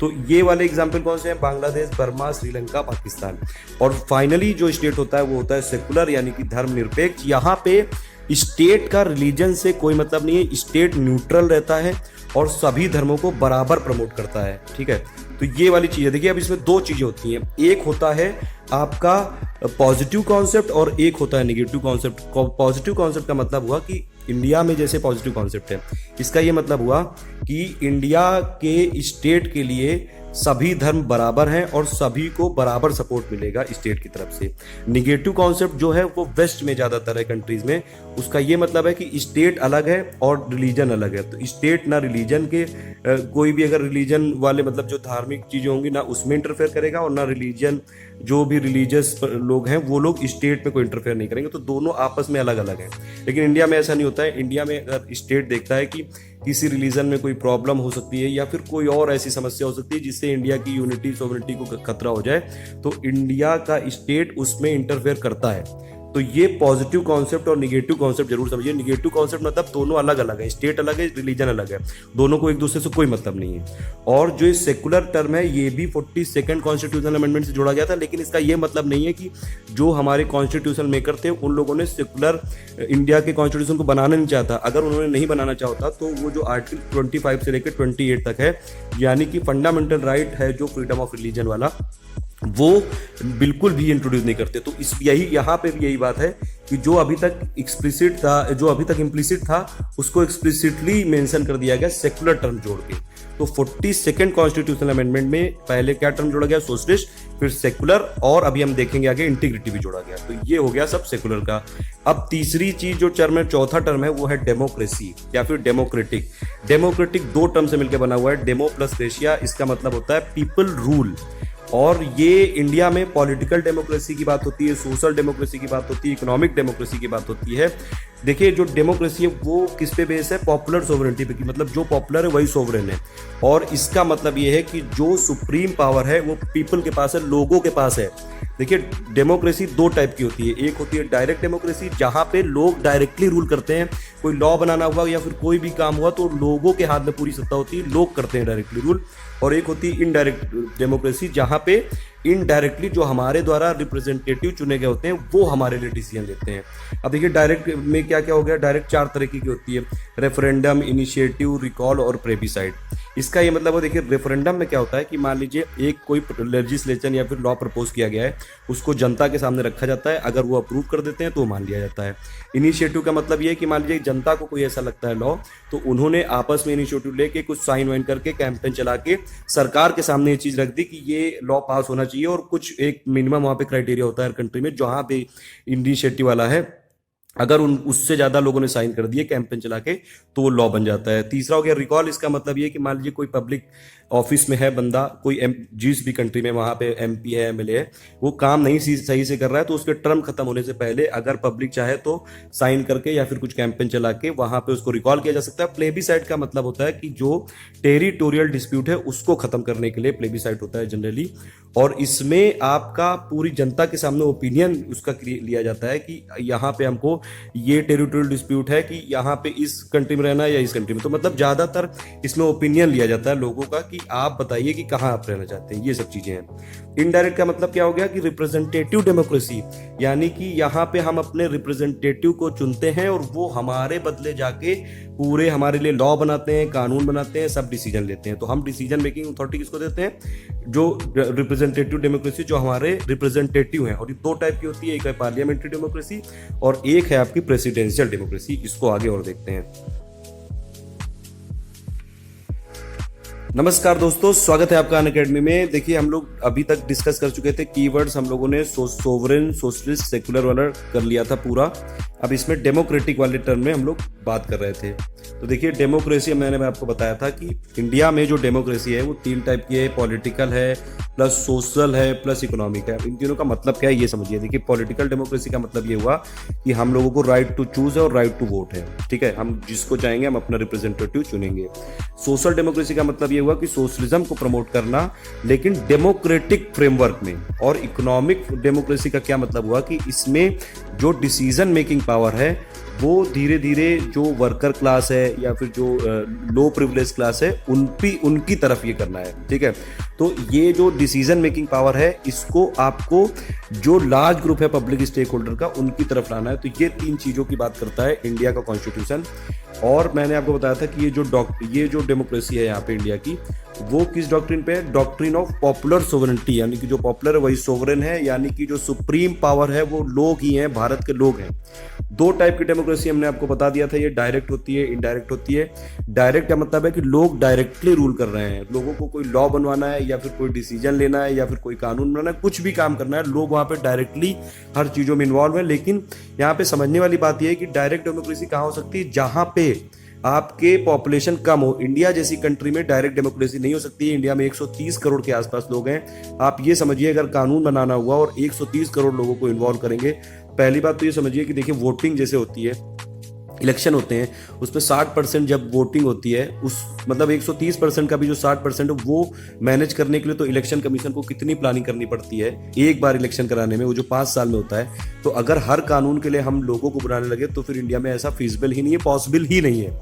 तो ये वाले एग्जाम्पल कौन से हैं? बांग्लादेश, बर्मा, श्रीलंका, पाकिस्तान। और फाइनली जो स्टेट होता है वो होता है सेकुलर यानी कि धर्मनिरपेक्ष। यहाँ पे स्टेट का रिलीजन से कोई मतलब नहीं है, स्टेट न्यूट्रल रहता है और सभी धर्मों को बराबर प्रमोट करता है। ठीक है, तो ये वाली चीज़ है। देखिए अब इसमें 2 चीज़ें होती हैं, एक होता है आपका पॉजिटिव कॉन्सेप्ट और एक होता है नेगेटिव कॉन्सेप्ट। पॉजिटिव कॉन्सेप्ट का मतलब हुआ कि इंडिया में जैसे पॉजिटिव कॉन्सेप्ट है, इसका ये मतलब हुआ कि इंडिया के स्टेट के लिए सभी धर्म बराबर हैं और सभी को बराबर सपोर्ट मिलेगा स्टेट की तरफ से। निगेटिव कॉन्सेप्ट जो है वो वेस्ट में ज़्यादातर है कंट्रीज में, उसका ये मतलब है कि स्टेट अलग है और रिलीजन अलग है। तो स्टेट ना रिलीजन के कोई भी अगर रिलीजन वाले मतलब जो धार्मिक चीज़ें होंगी ना उसमें इंटरफेयर करेगा, और ना रिलीजन जो भी रिलीजियस लोग हैं वो लोग स्टेट में कोई इंटरफेयर नहीं करेंगे। तो दोनों आपस में अलग अलग हैं। लेकिन इंडिया में ऐसा नहीं होता है। इंडिया में अगर स्टेट देखता है कि किसी रिलीजन में कोई प्रॉब्लम हो सकती है या फिर कोई और ऐसी समस्या हो सकती है जिससे इंडिया की यूनिटी सोवरेनिटी को खतरा हो जाए, तो इंडिया का स्टेट उसमें इंटरफेयर करता है। तो ये पॉजिटिव कॉन्सेप्ट और निगेटिव कॉन्सेप्ट जरूर समझिए। निगेटिव कॉन्सेप्ट मतलब दोनों अलग अलग है, स्टेट अलग है, रिलीजन अलग है, दोनों को एक दूसरे से कोई मतलब नहीं है। और जो ये सेकुलर टर्म है ये भी 42nd कॉन्स्टिट्यूशनल अमेंडमेंट से जोड़ा गया था, लेकिन इसका ये मतलब नहीं है कि जो हमारे कॉन्स्टिट्यूशन मेकर थे उन लोगों ने सेकुलर इंडिया के कॉन्स्टिट्यूशन को बनाना नहीं चाहता। अगर उन्होंने नहीं बनाना चाहता तो वो जो आर्टिकल 25 से लेकर 28 तक है, यानी कि फंडामेंटल राइट है जो फ्रीडम ऑफ रिलीजन वाला, वो बिल्कुल भी इंट्रोड्यूस नहीं करते। तो इस यही यहाँ पे भी यही बात है कि जो अभी तक एक्सप्लिसिट था, जो अभी तक इम्प्लिसिट था, उसको एक्सप्लिसिटली मेंशन कर दिया गया सेकुलर टर्म जोड़ के। तो 42nd कॉन्स्टिट्यूशनल अमेंडमेंट में पहले क्या टर्म जोड़ा गया? सोशलिस्ट, फिर सेकुलर, और अभी हम देखेंगे आगे इंटीग्रिटी भी जोड़ा गया। तो ये हो गया सब सेकुलर का। अब तीसरी चीज जो टर्म है, चौथा टर्म है, वो है डेमोक्रेसी या फिर डेमोक्रेटिक। डेमोक्रेटिक 2 टर्म से मिलकर बना हुआ है, डेमो प्लस क्रेशिया। इसका मतलब होता है पीपल रूल। और ये इंडिया में पॉलिटिकल डेमोक्रेसी की बात होती है, सोशल डेमोक्रेसी की बात होती है, इकोनॉमिक डेमोक्रेसी की बात होती है। देखिए जो डेमोक्रेसी है वो किस पे बेस है? पॉपुलर सोवरेनिटी पे, कि मतलब जो पॉपुलर है वही सोवरेन है। और इसका मतलब ये है कि जो सुप्रीम पावर है वो पीपल के पास है, लोगों के पास है। देखिए डेमोक्रेसी 2 टाइप की होती है, एक होती है डायरेक्ट डेमोक्रेसी जहाँ पे लोग डायरेक्टली रूल करते हैं, कोई लॉ बनाना हुआ या फिर कोई भी काम हुआ तो लोगों के हाथ में पूरी सत्ता होती है, लोग करते हैं डायरेक्टली रूल। और एक होती है इनडायरेक्ट डेमोक्रेसी जहाँ पे इनडायरेक्टली जो हमारे द्वारा रिप्रेजेंटेटिव चुने गए होते हैं वो हमारे लिए डिसीजन लेते हैं। अब देखिए डायरेक्ट में क्या क्या हो गया? डायरेक्ट 4 तरीके की होती है, रेफरेंडम, इनिशिएटिव, रिकॉल और प्लेबिसाइड। इसका ये मतलब है, देखिए रेफरेंडम में क्या होता है कि मान लीजिए एक कोई लेजिस्लेशन या फिर लॉ प्रपोज किया गया है, उसको जनता के सामने रखा जाता है, अगर वो अप्रूव कर देते हैं तो मान लिया जाता है। इनिशिएटिव का मतलब ये है कि मान लीजिए जनता को कोई ऐसा लगता है लॉ, तो उन्होंने आपस में इनिशिएटिव लेके कुछ साइन वाइन करके कैंपेन चला के सरकार के सामने ये चीज रख दी कि ये लॉ पास होना चाहिए, और कुछ एक मिनिमम वहाँ पे क्राइटेरिया होता है हर कंट्री में, जहाँ पे इनिशिएटिव वाला है अगर उन उससे ज्यादा लोगों ने साइन कर दिए कैंपेन चला के तो वो लॉ बन जाता है। तीसरा हो गया रिकॉल। इसका मतलब ये कि मान लीजिए कोई पब्लिक ऑफिस में है बंदा, कोई जिस भी कंट्री में वहां पे एमपी है, एमएलए है, वो काम नहीं सही से कर रहा है, तो उसके टर्म खत्म होने से पहले अगर पब्लिक चाहे तो साइन करके या फिर कुछ कैंपेन चला के वहां पे उसको रिकॉल किया जा सकता है। प्लेबीसाइट का मतलब होता है कि जो टेरिटोरियल डिस्प्यूट है उसको खत्म करने के लिए प्लेबीसाइट होता है जनरली, और इसमें आपका पूरी जनता के सामने ओपिनियन उसका लिया जाता है कि यहाँ पे हमको ये टेरिटोरियल डिस्प्यूट है कि यहाँ पे इस कंट्री में रहना है या इस कंट्री में। तो मतलब ज्यादातर इसमें ओपिनियन लिया जाता है लोगों का कि आप बताइए कि कहाँ आप रहना चाहते हैं, ये सब चीजें हैं। इनडायरेक्ट का मतलब क्या हो गया कि रिप्रेजेंटेटिव डेमोक्रेसी, यानी कि यहाँ पे हम अपने रिप्रेजेंटेटिव को चुनते हैं और वो हमारे बदले जाके पूरे हमारे लिए लॉ बनाते हैं, कानून बनाते हैं, सब डिसीजन लेते हैं। तो हम डिसीजन मेकिंग अथॉरिटी किसको देते हैं? जो रिप्रेजेंटेटिव डेमोक्रेसी, जो हमारे रिप्रेजेंटेटिव हैं। और ये दो टाइप की होती है, एक है पार्लियामेंट्री डेमोक्रेसी और एक है आपकी प्रेसिडेंशियल डेमोक्रेसी। इसको आगे और देखते हैं। नमस्कार दोस्तों, स्वागत है आपका अनअकैडमी में। देखिए, हम लोग अभी तक डिस्कस कर चुके थे कीवर्ड्स, हम लोगों ने सोवरेन, सोशलिस्ट, सेकुलर वाला कर लिया था पूरा। अब इसमें डेमोक्रेटिक वाले टर्म में हम लोग बात कर रहे थे। तो देखिए, डेमोक्रेसी मैंने आपको बताया था कि इंडिया में जो डेमोक्रेसी है वो तीन टाइप की है, पॉलिटिकल है, प्लस सोशल है, प्लस इकोनॉमिक है। इन तीनों का मतलब क्या है ये समझिए। देखिए, पॉलिटिकल डेमोक्रेसी का मतलब ये हुआ कि हम लोगों को राइट टू चूज है और राइट टू वोट है, ठीक है, हम जिसको चाहेंगे हम अपना रिप्रेजेंटेटिव चुनेंगे। सोशल डेमोक्रेसी का मतलब ये हुआ कि सोशलिज्म को प्रमोट करना, लेकिन डेमोक्रेटिक फ्रेमवर्क में। और इकोनॉमिक डेमोक्रेसी का क्या मतलब हुआ कि इसमें जो डिसीजन मेकिंग पावर है वो धीरे धीरे जो वर्कर क्लास है या फिर जो लो प्रिविलेज क्लास है उनकी तरफ ये करना है, ठीक है। तो ये जो डिसीजन मेकिंग पावर है इसको आपको जो लार्ज ग्रुप है पब्लिक स्टेक होल्डर का उनकी तरफ लाना है। तो ये तीन चीजों की बात करता है इंडिया का कॉन्स्टिट्यूशन। और मैंने आपको बताया था कि ये जो डेमोक्रेसी है यहाँ पे इंडिया की, वो किस डॉक्ट्रिन पे है? डॉक्ट्रिन ऑफ पॉपुलर सोवरेनिटी, यानी कि जो पॉपुलर है वही सोवरेन है, यानी कि जो सुप्रीम पावर है वो लोग ही हैं, भारत के लोग हैं। दो टाइप की डेमोक्रेसी हमने आपको बता दिया था, ये डायरेक्ट होती है, इनडायरेक्ट होती है। डायरेक्ट का मतलब है कि लोग डायरेक्टली रूल कर रहे हैं, लोगों को कोई लॉ बनवाना है या फिर कोई डिसीजन लेना है या फिर कोई कानून बनाना है, कुछ भी काम करना है, लोग वहां पे डायरेक्टली हर चीजों में इन्वॉल्व है। लेकिन यहाँ पे समझने वाली बात यह है कि डायरेक्ट डेमोक्रेसी कहाँ हो सकती है? जहां पे आपके पॉपुलेशन कम हो। इंडिया जैसी कंट्री में डायरेक्ट डेमोक्रेसी नहीं हो सकती है। इंडिया में 130 करोड़ के आसपास लोग हैं। आप ये समझिए, अगर कानून बनाना हुआ और 130 करोड़ लोगों को इन्वॉल्व करेंगे, पहली बात तो ये समझिए कि देखिए, वोटिंग जैसे होती है, इलेक्शन होते हैं, उसमें 60% जब वोटिंग होती है, उस मतलब 130% का भी जो 60% है वो मैनेज करने के लिए तो इलेक्शन कमीशन को कितनी प्लानिंग करनी पड़ती है एक बार इलेक्शन कराने में, वो जो 5 साल में होता है। तो अगर हर कानून के लिए हम लोगों को बनाने लगे तो फिर इंडिया में ऐसा फिजिबल ही नहीं है, पॉसिबल ही नहीं है।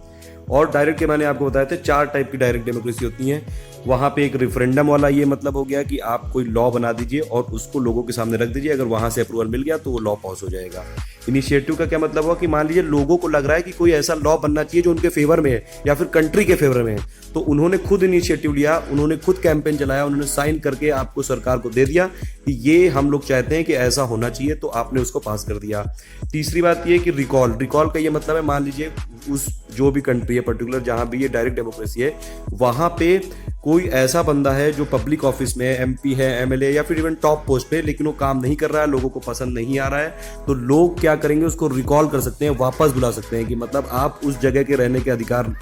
और डायरेक्ट के मैंने आपको बताया था 4 टाइप की डायरेक्ट डेमोक्रेसी होती है। वहां पे एक रेफरेंडम वाला ये मतलब हो गया कि आप कोई लॉ बना दीजिए और उसको लोगों के सामने रख दीजिए, अगर वहां से अप्रूवल मिल गया तो वो लॉ पास हो जाएगा। इनिशिएटिव का क्या मतलब हुआ कि मान लीजिए लोगों को लग रहा है कि कोई ऐसा लॉ बनना चाहिए जो उनके फेवर में है या फिर कंट्री के फेवर में है, तो उन्होंने खुद इनिशिएटिव लिया, उन्होंने खुद कैंपेन चलाया, उन्होंने साइन करके आपको सरकार को दे दिया कि ये हम लोग चाहते हैं कि ऐसा होना चाहिए, तो आपने उसको पास कर दिया। तीसरी बात ये कि रिकॉल का ये मतलब है, मान लीजिए उस जो भी कंट्री है पर्टिकुलर जहां भी ये डायरेक्ट डेमोक्रेसी है, वहां पे कोई ऐसा बंदा है जो पब्लिक ऑफिस में है, एमपी है, एमएलए या फिर इवन टॉप पोस्ट पे, लेकिन वो काम नहीं कर रहा है, लोगों को पसंद नहीं आ रहा है, तो लोग क्या करेंगे, उसको रिकॉल कर सकते हैं, वापस बुला सकते हैं कि मतलब आप उस जगह के रहने के अधिकार,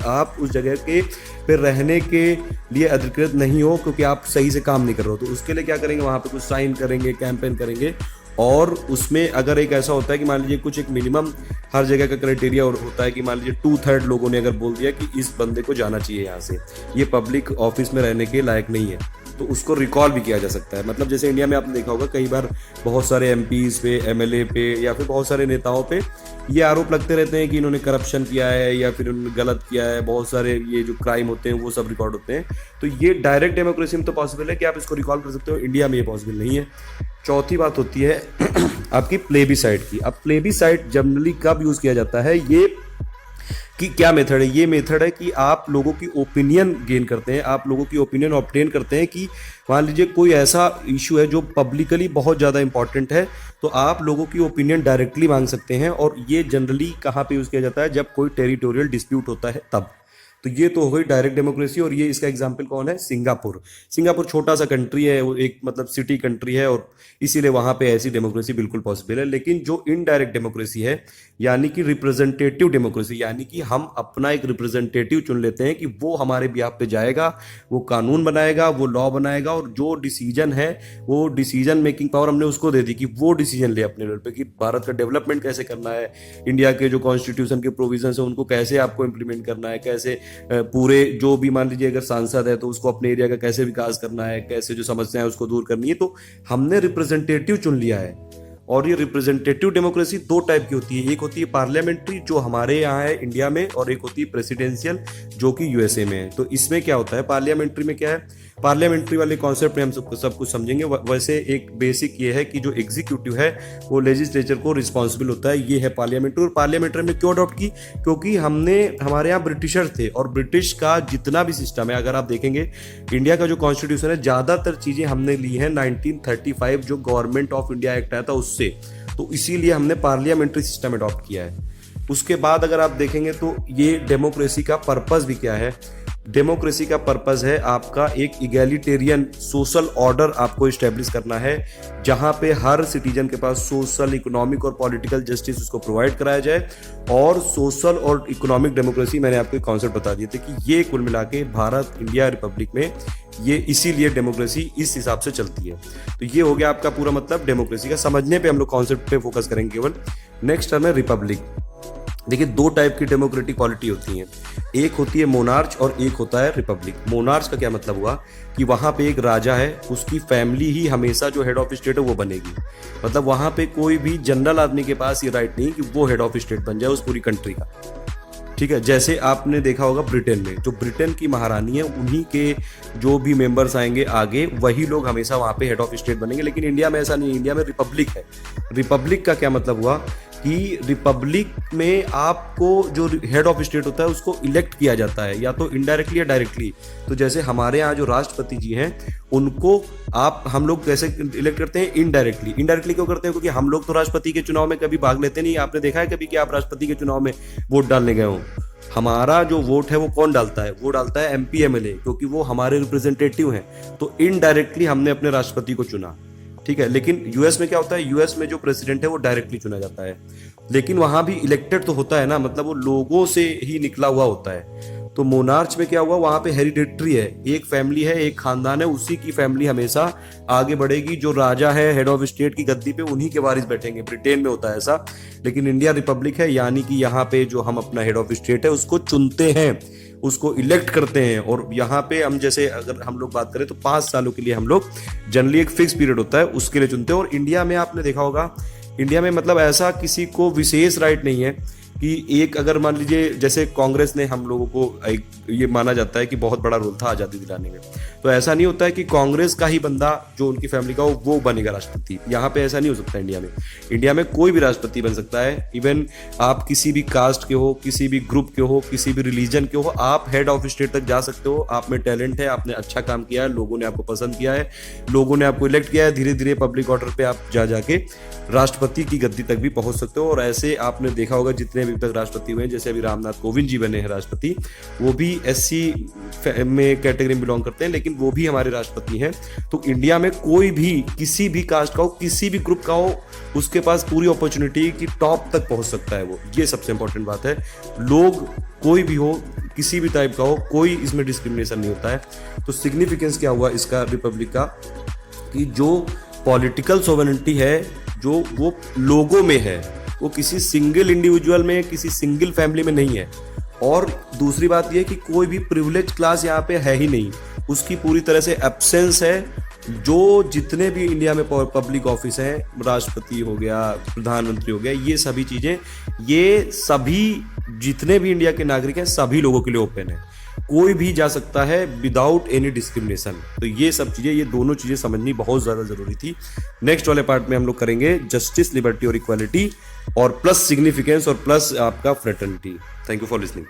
आप उस जगह के पे रहने के लिए अधिकृत नहीं हो क्योंकि आप सही से काम नहीं कर रहे हो। तो उसके लिए क्या करेंगे, वहां पे कुछ साइन करेंगे, कैंपेन करेंगे। और उसमें अगर एक ऐसा होता है कि मान लीजिए कुछ एक मिनिमम हर जगह का क्राइटेरिया होता है कि मान लीजिए 2/3 लोगों ने अगर बोल दिया कि इस बंदे को जाना चाहिए यहाँ से, ये पब्लिक ऑफिस में रहने के लायक नहीं है, तो उसको रिकॉल भी किया जा सकता है। मतलब जैसे इंडिया में आपने देखा होगा कई बार बहुत सारे एमपीज पे, एमएलए पे या फिर बहुत सारे नेताओं पे ये आरोप लगते रहते हैं कि इन्होंने करप्शन किया है या फिर उन्होंने गलत किया है, बहुत सारे ये जो क्राइम होते हैं वो सब रिकॉर्ड होते हैं। तो ये डायरेक्ट डेमोक्रेसी में तो पॉसिबल है कि आप इसको रिकॉल कर सकते हो, इंडिया में ये पॉसिबल नहीं है। चौथी बात होती है आपकी प्लेबीसाइट की। अब प्लेबीसाइट जनरली कब यूज किया जाता है, ये कि क्या मेथड है? ये मेथड है कि आप लोगों की ओपिनियन गेन करते हैं, आप लोगों की ओपिनियन ऑब्टेन करते हैं कि मान लीजिए कोई ऐसा इशू है जो पब्लिकली बहुत ज़्यादा इंपॉर्टेंट है, तो आप लोगों की ओपिनियन डायरेक्टली मांग सकते हैं। और ये जनरली कहाँ पे यूज़ किया जाता है? जब कोई टेरिटोरियल डिस्प्यूट होता है तब। तो ये तो हो गई डायरेक्ट डेमोक्रेसी। और ये इसका एग्जाम्पल कौन है? सिंगापुर। सिंगापुर छोटा सा कंट्री है, वो एक मतलब सिटी कंट्री है, और इसीलिए वहां पे ऐसी डेमोक्रेसी बिल्कुल पॉसिबल है। लेकिन जो इनडायरेक्ट डेमोक्रेसी है, यानी कि रिप्रेजेंटेटिव डेमोक्रेसी, यानी कि हम अपना एक रिप्रेजेंटेटिव चुन लेते हैं कि वो हमारे बिहाफ पे जाएगा, वो कानून बनाएगा, वो लॉ बनाएगा, और जो डिसीजन है वो डिसीजन मेकिंग पावर हमने उसको दे दी कि वो डिसीजन ले अपने लेवल पे कि भारत का डेवलपमेंट कैसे करना है, इंडिया के जो कॉन्स्टिट्यूशन के प्रोविजंस है उनको कैसे आपको इंप्लीमेंट करना है, कैसे पूरे जो भी मान लीजिए अगर सांसद है तो उसको अपने एरिया का कैसे विकास करना है, कैसे जो समस्याएं उसको दूर करनी है। तो हमने रिप्रेजेंटेटिव चुन लिया है। और ये रिप्रेजेंटेटिव डेमोक्रेसी दो टाइप की होती है, एक होती है पार्लियामेंट्री जो हमारे यहाँ है इंडिया में, और एक होती है प्रेसिडेंशियल जो कि यूएसए में है। तो इसमें क्या होता है, पार्लियामेंट्री में क्या है, पार्लियामेंट्री वाले कॉन्सेप्ट में हम सब कुछ समझेंगे। वैसे एक बेसिक ये है कि जो एग्जीक्यूटिव है वो लेजिस्लेचर को रिस्पॉन्सिबल होता है, ये है पार्लियामेंट्री। और पार्लियामेंट्री में क्यों अडॉप्ट की? क्योंकि हमारे यहाँ ब्रिटिशर थे, और ब्रिटिश का जितना भी सिस्टम है, अगर आप देखेंगे इंडिया का जो कॉन्स्टिट्यूशन है, ज्यादातर चीजें हमने ली है 1935 जो गवर्नमेंट ऑफ इंडिया एक्ट आया था उससे। तो इसीलिए हमने पार्लियामेंट्री सिस्टम अडॉप्ट किया है। उसके बाद अगर आप देखेंगे तो ये डेमोक्रेसी का पर्पस भी क्या है? डेमोक्रेसी का पर्पस है आपका एक इगैलिटेरियन सोशल ऑर्डर आपको इस्टेब्लिश करना है, जहां पे हर सिटीजन के पास सोशल, इकोनॉमिक और पॉलिटिकल जस्टिस उसको प्रोवाइड कराया जाए। और सोशल और इकोनॉमिक डेमोक्रेसी मैंने आपको कॉन्सेप्ट बता दिए थे कि ये कुल मिला के भारत इंडिया रिपब्लिक में ये इसीलिए डेमोक्रेसी इस हिसाब से चलती है। तो ये हो गया आपका पूरा मतलब डेमोक्रेसी का। समझने पे हम लोग कॉन्सेप्ट पे फोकस करेंगे केवल। नेक्स्ट टर्म है रिपब्लिक। देखिए दो टाइप की डेमोक्रेटिक पॉलिटी होती हैं, एक होती है मोनार्च और एक होता है रिपब्लिक। मोनार्च का क्या मतलब हुआ कि वहां पे एक राजा है, उसकी फैमिली ही हमेशा जो हेड ऑफ स्टेट है वो बनेगी। मतलब वहां पे कोई भी जनरल आदमी के पास ये राइट नहीं कि वो हेड ऑफ स्टेट बन जाए उस पूरी कंट्री का। ठीक है, जैसे आपने देखा होगा ब्रिटेन में, जो ब्रिटेन की महारानी है उन्हीं के जो भी मेंबर्स आएंगे आगे वही लोग हमेशा वहां पे हेड ऑफ स्टेट बनेंगे। लेकिन इंडिया में ऐसा नहीं, इंडिया में रिपब्लिक है। रिपब्लिक का क्या मतलब हुआ कि रिपब्लिक में आपको जो हेड ऑफ स्टेट होता है उसको इलेक्ट किया जाता है, या तो इनडायरेक्टली या डायरेक्टली। तो जैसे हमारे यहाँ जो राष्ट्रपति जी हैं उनको हम लोग कैसे इलेक्ट करते हैं? इनडायरेक्टली। इनडायरेक्टली क्यों करते हैं? क्योंकि हम लोग तो राष्ट्रपति के चुनाव में कभी भाग लेते नहीं। आपने देखा है कभी कि आप राष्ट्रपति के चुनाव में वोट डालने गए हो? हमारा जो वोट है वो कौन डालता है? वो डालता है एमपी एमएलए, क्योंकि वो हमारे रिप्रेजेंटेटिव हैं। तो इनडायरेक्टली हमने अपने राष्ट्रपति को चुना। ठीक है, लेकिन यूएस में क्या होता है? यूएस में जो प्रेसिडेंट है वो डायरेक्टली चुना जाता है, लेकिन वहां भी इलेक्टेड तो होता है ना, मतलब वो लोगों से ही निकला हुआ होता है। तो मोनार्च में क्या हुआ, वहां पे हेरिडेटरी है, एक फैमिली है, एक खानदान है, उसी की फैमिली हमेशा आगे बढ़ेगी। जो राजा है हेड ऑफ स्टेट की गद्दी पे उन्हीं के वारिस बैठेंगे। ब्रिटेन में होता है ऐसा, लेकिन इंडिया रिपब्लिक है, यानी कि यहाँ पे जो हम अपना हेड ऑफ स्टेट है उसको चुनते हैं, उसको इलेक्ट करते हैं। और यहाँ पे हम जैसे अगर हम लोग बात करें तो 5 सालों के लिए हम लोग जनरली एक फिक्स पीरियड होता है उसके लिए चुनते हैं। और इंडिया में आपने देखा होगा, इंडिया में मतलब ऐसा किसी को विशेष राइट नहीं है कि एक अगर मान लीजिए जैसे कांग्रेस ने हम लोगों को एक ये माना जाता है कि बहुत बड़ा रोल था आज़ादी दिलाने में, तो ऐसा नहीं होता है कि कांग्रेस का ही बंदा जो उनकी फैमिली का हो वो बनेगा राष्ट्रपति। यहाँ पे ऐसा नहीं हो सकता इंडिया में। इंडिया में कोई भी राष्ट्रपति बन सकता है, इवन आप किसी भी कास्ट के हो, किसी भी ग्रुप के हो, किसी भी रिलीजन के हो, आप हेड ऑफ स्टेट तक जा सकते हो। आप में टैलेंट है, आपने अच्छा काम किया है, लोगों ने आपको पसंद किया है, लोगों ने आपको इलेक्ट किया है, धीरे धीरे पब्लिक ऑर्डर पे आप जाके राष्ट्रपति की गद्दी तक भी पहुंच सकते हो। और ऐसे आपने देखा होगा जितने भी तक राष्ट्रपति हुए, जैसे अभी रामनाथ कोविंद जी बने हैं राष्ट्रपति, वो भी एससी में कैटेगरी में बिलोंग करते हैं, लेकिन वो भी हमारे राष्ट्रपति हैं। तो इंडिया में कोई भी किसी भी कास्ट का हो, किसी भी ग्रुप का हो, उसके पास पूरी अपॉर्चुनिटी की टॉप तक पहुंच सकता है वो। ये सबसे इंपॉर्टेंट बात है। लोग कोई भी हो, किसी भी टाइप का हो, कोई इसमें डिस्क्रिमिनेशन नहीं होता है। तो सिग्निफिकेंस क्या हुआ इसका रिपब्लिक का, कि जो पॉलिटिकल सोवरेनिटी है जो वो लोगों में है, वो किसी सिंगल इंडिविजुअल में, किसी सिंगल फैमिली में नहीं है। और दूसरी बात यह कि कोई भी प्रिविलेज क्लास यहाँ पे है ही नहीं, उसकी पूरी तरह से एब्सेंस है। जो जितने भी इंडिया में पब्लिक ऑफिस हैं, राष्ट्रपति हो गया, प्रधानमंत्री हो गया, ये सभी चीजें, ये सभी जितने भी इंडिया के नागरिक हैं सभी लोगों के लिए ओपन है, कोई भी जा सकता है विदाउट एनी डिस्क्रिमिनेशन। तो ये सब चीजें, ये दोनों चीजें समझनी बहुत ज्यादा जरूरी थी। नेक्स्ट वाले पार्ट में हम लोग करेंगे जस्टिस, लिबर्टी और इक्वालिटी, और प्लस सिग्निफिकेंस और प्लस आपका fraternity. Thank you for listening.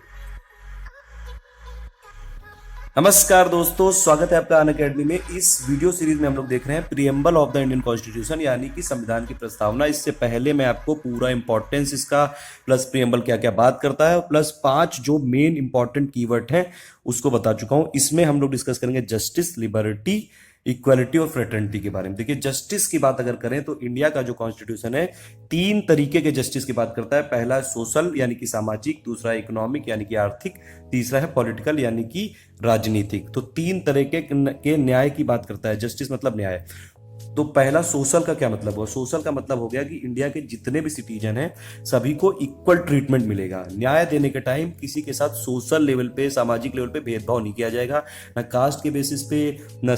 नमस्कार दोस्तों, स्वागत है आपका अनअकैडमी में। इस वीडियो सीरीज में हम लोग देख रहे हैं preamble of the Indian constitution, यानी कि संविधान की प्रस्तावना। इससे पहले मैं आपको पूरा इंपॉर्टेंस इसका, प्लस प्रीएम्बल क्या क्या बात करता है, प्लस 5 जो मेन इंपॉर्टेंट कीवर्ड हैं उसको बता चुका हूं। इसमें हम लोग डिस्कस करेंगे जस्टिस, लिबर्टी, इक्वालिटी और फ्रेटर्निटी के बारे में। देखिए, जस्टिस की बात अगर करें तो इंडिया का जो कॉन्स्टिट्यूशन है 3 तरीके के जस्टिस की बात करता है। पहला है सोशल यानी कि सामाजिक, दूसरा है इकोनॉमिक यानी कि आर्थिक, तीसरा है पॉलिटिकल यानी कि राजनीतिक। तो 3 तरह के न्याय की बात करता है। जस्टिस मतलब न्याय। तो पहला सोशल का क्या मतलब हुआ? सोशल का मतलब हो गया कि इंडिया के जितने भी सिटीजन हैं सभी को इक्वल ट्रीटमेंट मिलेगा। न्याय देने के टाइम किसी के साथ सोशल लेवल पे, सामाजिक लेवल पे भेदभाव नहीं किया जाएगा। ना कास्ट के बेसिस पे, ना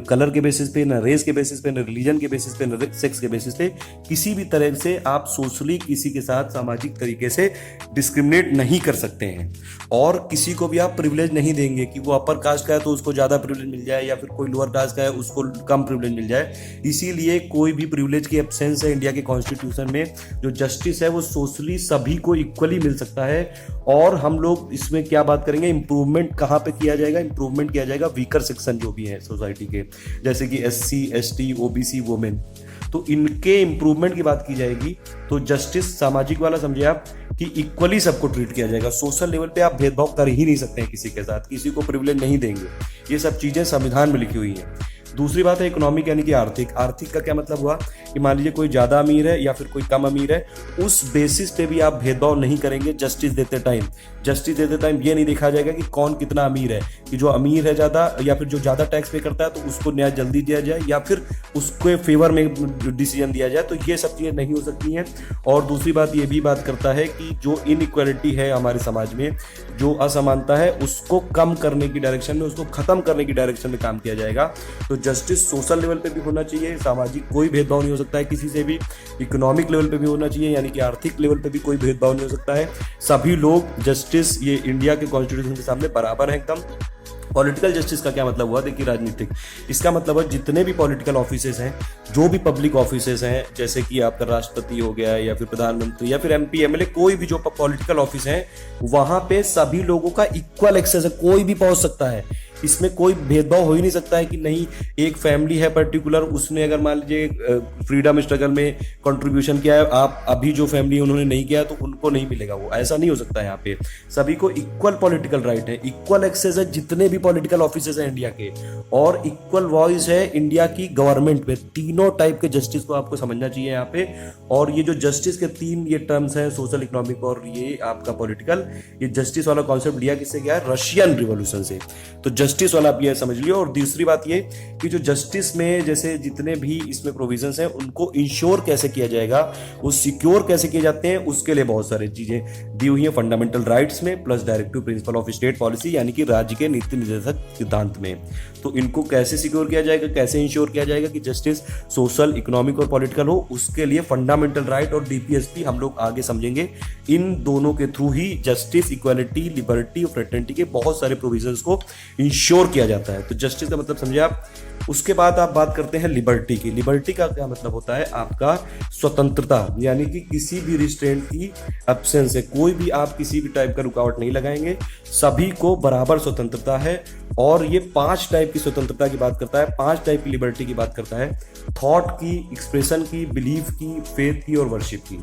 कलर के बेसिस पे, ना रेस के बेसिस पे, ना रिलीजन के बेसिस पे, ना सेक्स के बेसिस पे। किसी भी तरह से आप सोशली किसी के साथ सामाजिक तरीके से डिस्क्रिमिनेट नहीं कर सकते हैं। और किसी को भी आप प्रिविलेज नहीं देंगे कि वो अपर कास्ट का है तो उसको ज्यादा प्रिविलेज मिल जाए, या फिर कोई लोअर कास्ट का है उसको कम प्रिविलेज मिल जाए। इसीलिए कोई भी प्रिविलेज की एब्सेंस है इंडिया के कॉन्स्टिट्यूशन में। जो जस्टिस है वो सोशली सभी को इक्वली मिल सकता है। और हम लोग इसमें क्या बात करेंगे, इंप्रूवमेंट कहां पे किया जाएगा? इंप्रूवमेंट किया जाएगा वीकर सेक्शन जो भी है सोसाइटी के, जैसे कि SC, ST, OBC, वुमेन। तो इनके इंप्रूवमेंट की बात की जाएगी। तो जस्टिस सामाजिक वाला समझिए आप कि इक्वली सबको ट्रीट किया जाएगा। सोशल लेवल पे आप भेदभाव कर ही नहीं सकते हैं किसी के साथ, किसी को प्रिविलेज नहीं देंगे। ये सब चीजें संविधान में लिखी हुई हैं। दूसरी बात है इकोनॉमिक यानी कि आर्थिक। आर्थिक का क्या मतलब हुआ कि मान लीजिए कोई ज्यादा अमीर है या फिर कोई कम अमीर है, उस बेसिस पे भी आप भेदभाव नहीं करेंगे जस्टिस देते टाइम। जस्टिस देते टाइम ये नहीं देखा जाएगा कि कौन कितना अमीर है, कि जो अमीर है ज्यादा या फिर जो ज्यादा टैक्स पे करता है तो उसको न्याय जल्दी दिया जाए या फिर उसके फेवर में डिसीजन दिया जाए। तो ये सब चीजें नहीं हो सकती हैं। और दूसरी बात ये भी बात करता है कि जो इनइक्वालिटी है हमारे समाज में, जो असमानता है, उसको कम करने की डायरेक्शन में, उसको खत्म करने की डायरेक्शन में काम किया जाएगा। तो जस्टिस सोशल लेवल पे भी होना चाहिए, सामाजिक कोई भेदभाव नहीं हो सकता है किसी से भी। इकोनॉमिक लेवल पे भी होना चाहिए, यानी कि आर्थिक लेवल पे भी कोई भेदभाव नहीं हो सकता है। सभी लोग जस्टिस ये इंडिया के कॉन्स्टिट्यूशन के सामने बराबर है एकदम। पॉलिटिकल जस्टिस का क्या मतलब हुआ? देखिए, राजनीतिक। इसका मतलब है जितने भी पॉलिटिकल ऑफिसेस हैं, जो भी पब्लिक ऑफिसेस हैं, जैसे कि आपका राष्ट्रपति हो गया या फिर प्रधानमंत्री या फिर MP, MLA, कोई भी जो पॉलिटिकल ऑफिस है वहां पे सभी लोगों का इक्वल एक्सेस है, कोई भी पहुंच सकता है। इसमें कोई भेदभाव हो ही नहीं सकता है कि नहीं एक फैमिली है पर्टिकुलर, उसने अगर मान लीजिए फ्रीडम स्ट्रगल में कंट्रीब्यूशन किया है, आप अभी जो फैमिली उन्होंने नहीं किया तो उनको नहीं मिलेगा वो। ऐसा नहीं हो सकता है। यहाँ पे सभी को इक्वल पॉलिटिकल राइट है, इक्वल एक्सेस है जितने भी पॉलिटिकल ऑफिसेस हैं इंडिया के, और इक्वल वॉइस है इंडिया की गवर्नमेंट में। तीनों टाइप के जस्टिस को आपको समझना चाहिए यहाँ पे। और ये जो जस्टिस के 3 ये टर्म्स हैं, सोशल, इकोनॉमिक और ये आपका पॉलिटिकल, ये जस्टिस वाला कॉन्सेप्ट लिया किससे गया है? रशियन रिवॉल्यूशन से। तो जस्टिस वाला आप ये समझ लियो। और दूसरी बात ये कि जो जस्टिस में जैसे जितने भी इसमें प्रोविजंस हैं उनको इंश्योर कैसे किया जाएगा, वो सिक्योर कैसे किए जाते हैं, उसके लिए बहुत सारी चीजें दी हुई हैं फंडामेंटल राइट्स में, plus directive principle of state policy यानी कि राज्य के नीति निर्देशक सिद्धांत में। तो इनको कैसे सिक्योर किया जाएगा, कैसे इंश्योर किया जाएगा कि जस्टिस सोशल, इकोनॉमिक और पॉलिटिकल हो, उसके लिए फंडामेंटल राइट और DPSP हम लोग आगे समझेंगे। इन दोनों के थ्रू ही जस्टिस, इक्वालिटी, लिबर्टी और फ्रेटर्निटी के बहुत सारे प्रोविजंस को इंश्योर किया जाता है। तो जस्टिस का मतलब समझे आप। उसके बाद आप बात करते हैं लिबर्टी की। लिबर्टी का क्या मतलब होता है? आपका स्वतंत्रता, यानी कि किसी भी रिस्ट्रेंट की एब्सेंस है, कोई भी आप किसी भी टाइप का रुकावट नहीं लगाएंगे, सभी को बराबर स्वतंत्रता है। और ये 5 टाइप की स्वतंत्रता की बात करता है, 5 टाइप की लिबर्टी की बात करता है। थॉट की, एक्सप्रेशन की, बिलीफ की, फेथ की और वर्शिप की।